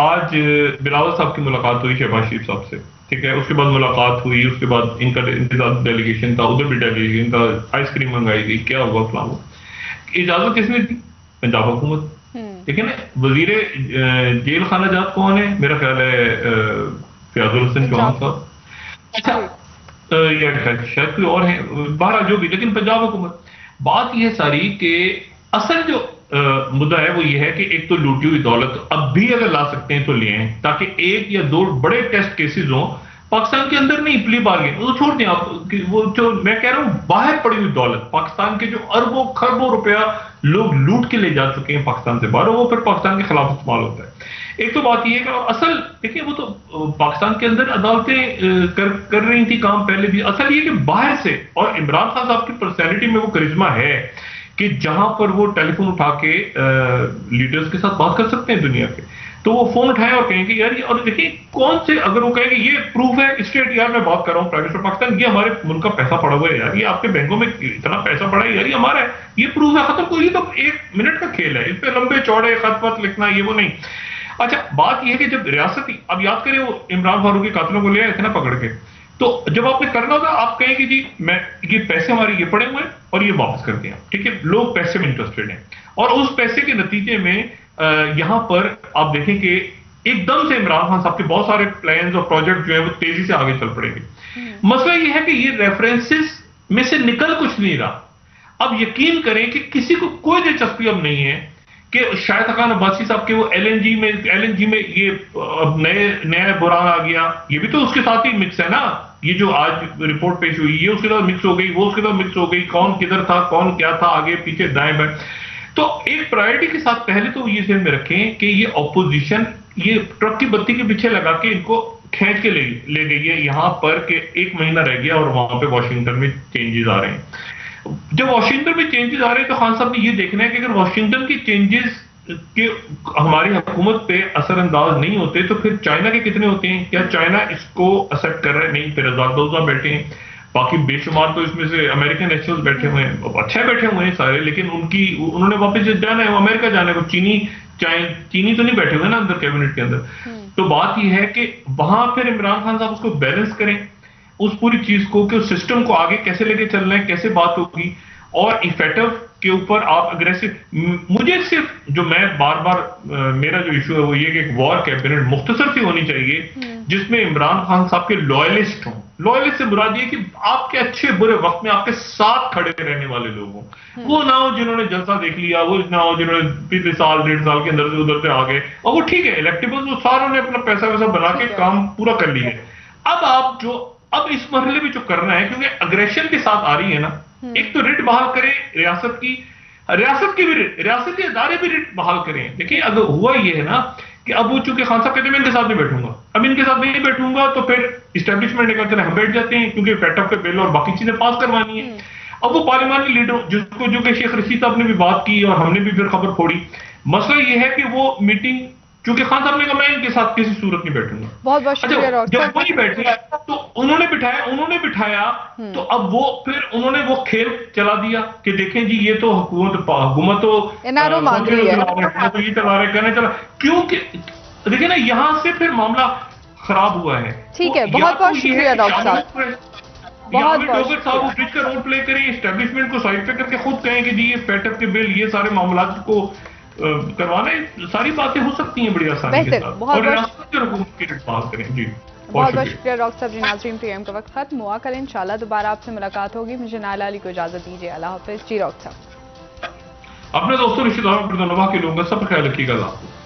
آج بلاول صاحب کی ملاقات ہوئی شہباز شریف صاحب سے، ٹھیک ہے، اس کے بعد ملاقات ہوئی، اس کے بعد ان کا انتظار ڈیلیگیشن تھا، ادھر بھی ڈیلیگیشن تھا، آئس کریم منگائی گئی، کیا ہوا فلاں ہوا. اجازت کس نے دی؟ پنجاب حکومت. ٹھیک ہے نا. وزیر جیل خانہ جات کون ہے؟ میرا خیال ہے فیاض الحسن چوہان صاحب. اچھا یا شاید کوئی اور ہے، بہرحال جو بھی، لیکن پنجاب حکومت. بات یہ ساری کہ اصل جو مدعا ہے وہ یہ ہے کہ ایک تو لوٹی ہوئی دولت اب بھی اگر لا سکتے ہیں تو لے آئیں، تاکہ 1 یا 2 بڑے ٹیسٹ کیسز ہوں پاکستان کے اندر. نہیں پلی بارگین وہ چھوڑ دیں آپ، وہ جو میں کہہ رہا ہوں باہر پڑی ہوئی دولت، پاکستان کے جو اربوں خربوں روپیہ لوگ لوٹ کے لے جا چکے ہیں پاکستان سے باہر، وہ پھر پاکستان کے خلاف استعمال ہوتا ہے. ایک تو بات یہ ہے کہ اصل دیکھیں وہ تو پاکستان کے اندر عدالتیں کر رہی تھی کام پہلے بھی. اصل یہ کہ باہر سے، اور عمران خان صاحب کی پرسنالٹی میں وہ کرشمہ ہے کہ جہاں پر وہ ٹیلی فون اٹھا کے لیڈرز کے ساتھ بات کر سکتے ہیں دنیا کے، تو وہ فون اٹھائیں اور کہیں کہ یار یہ، اور دیکھیں کون سے، اگر وہ کہیں کہ یہ پروف ہے اسٹیٹ، یار میں بات کر رہا ہوں پرائم منسٹر پاکستان، یہ ہمارے ملک کا پیسہ پڑا ہوا ہے یار، یہ آپ کے بینکوں میں اتنا پیسہ پڑا ہے یار، یہ ہمارا ہے، یہ پروف ہے، ختم. کوئی تو 1 منٹ کا کھیل ہے، اس پہ لمبے چوڑے خط پت لکھنا یہ وہ نہیں. اچھا بات یہ ہے کہ جب ریاستی، اب یاد کریں وہ عمران فاروق کے قاتلوں کو لے آئے تھے نا پکڑ کے، تو جب آپ نے کرنا ہوگا آپ کہیں کہ جی میں یہ پیسے ہمارے یہ پڑے ہوئے ہیں اور یہ واپس کر دیں، ٹھیک ہے. لوگ پیسے میں انٹرسٹڈ ہیں، اور اس پیسے کے نتیجے میں یہاں پر آپ دیکھیں کہ ایک دم سے عمران خان صاحب کے بہت سارے پلانز اور پروجیکٹ جو ہیں وہ تیزی سے آگے چل پڑیں گے. مسئلہ یہ ہے کہ یہ ریفرنسز میں سے نکل کچھ نہیں رہا. اب یقین کریں کہ کسی کو کوئی دلچسپی اب نہیں ہے کہ شاہد خان عباسی صاحب کے وہ ایل این جی میں یہ نیا بحران آ گیا، یہ بھی تو اس کے ساتھ ہی مکس ہے نا. یہ جو آج رپورٹ پیش ہوئی یہ اس کے ساتھ مکس ہو گئی، وہ اس کے ساتھ مکس ہو گئی، کون کدھر تھا، کون کیا تھا، آگے پیچھے دائیں بائیں. تو ایک پرائرٹی کے ساتھ پہلے تو یہ ذہن میں رکھیں کہ یہ اپوزیشن یہ ٹرک کی بتی کے پیچھے لگا کے ان کو کھینچ کے لے گئی ہے یہاں پر کہ 1 مہینہ رہ گیا اور وہاں پہ واشنگٹن میں چینجز آ رہے ہیں. جب واشنگٹن میں چینجز آ رہے ہیں تو خان صاحب نے یہ دیکھنا ہے کہ اگر واشنگٹن کی چینجز کہ ہماری حکومت پہ اثر انداز نہیں ہوتے تو پھر چائنا کے کتنے ہوتے ہیں؟ کیا چائنا اس کو ایکسیپٹ کر رہے نہیں؟ پھر ازادوزہ بیٹھے ہیں, باقی بے شمار تو اس میں سے امریکن نیشنل بیٹھے ہوئے ہیں, اچھے بیٹھے ہوئے ہیں سارے, لیکن انہوں نے واپس جانا ہے, وہ امریکہ جانا ہے, وہ چینی تو نہیں بیٹھے ہوئے نا اندر کیبنٹ کے اندر. تو بات یہ ہے کہ وہاں پھر عمران خان صاحب اس کو بیلنس کریں اس پوری چیز کو کہ اس سسٹم کو آگے کیسے لے کے چلنا ہے, کیسے بات ہوگی, اور ایفیکٹو کے اوپر آپ اگریسو. مجھے صرف جو میں بار بار میرا جو ایشو ہے وہ یہ کہ ایک وار کیبنٹ مختصر سی ہونی چاہیے جس میں عمران خان صاحب کے لوئلسٹ ہوں. لوئلسٹ سے مراد یہ کہ آپ کے اچھے برے وقت میں آپ کے ساتھ کھڑے رہنے والے لوگ ہوں. وہ نہ ہو جنہوں نے جلسہ دیکھ لیا, وہ نہ ہو جنہوں نے پچھلے سال 1.5 سال کے اندر سے ادھر سے آ گئے, اور وہ ٹھیک ہے الیکٹیبل, وہ ساروں نے اپنا پیسہ ویسا بنا کے کام پورا کر لیا. اب اس مرحلے میں جو کرنا ہے, کیونکہ اگریشن کے ساتھ آ رہی ہے نا, ایک تو ریٹ بحال کرے ریاستی ادارے بھی ریٹ بحال کریں. دیکھیں اگر ہوا یہ ہے نا کہ اب وہ چونکہ خان صاحب کہتے ہیں میں ان کے ساتھ نہیں بیٹھوں گا, اب ان کے ساتھ نہیں بیٹھوں گا تو پھر اسٹیبلشمنٹ نکل کر ہم بیٹھ جاتے ہیں کیونکہ فیٹ اپ پہ بل اور باقی چیزیں پاس کروانی ہے. اب وہ پارلیمانی لیڈر جس کو جو کہ شیخ رشید صاحب نے بھی بات کی اور ہم نے بھی پھر خبر پھوڑی, مسئلہ یہ ہے کہ وہ میٹنگ چونکہ خان صاحب نے کہا میں ان کے ساتھ کسی صورت نہیں بیٹھوں گا. بہت بہت شکریہ ڈاکٹر. جب وہی بیٹھے تو انہوں نے بٹھایا تو اب وہ پھر انہوں نے وہ کھیل چلا دیا کہ دیکھیں جی یہ تو حکومت تو یہ چلا رہے کرنے چلا, کیونکہ دیکھیں نا یہاں سے پھر معاملہ خراب ہوا ہے. ٹھیک ہے, بہت بہت شکریہ ڈاکٹر صاحب. ڈاکٹر صاحب وہ برج کا رول پلے کریں, اسٹیبلشمنٹ کو سائڈ پہ کر کے خود کہیں کہ جی یہ فیٹ اپ کے بل, یہ سارے معاملات کو کروانے, ساری باتیں ہو سکتی ہیں بڑی آسانی کے ساتھ, اور ریاست کے حکومت کی بات کریں. جی بہت بہت شکریہ ڈاکٹر صاحب. ناظرین پروگرام کا وقت ختم ہوا, کل انشاءاللہ دوبارہ آپ سے ملاقات ہوگی. مجھے نائلہ علی کو اجازت دیجیے, اللہ حافظ. جی ڈاکٹر صاحب اپنے دوستوں رشتہ داروں کے لوگوں کا سب خیال رکھیے گا. اللہ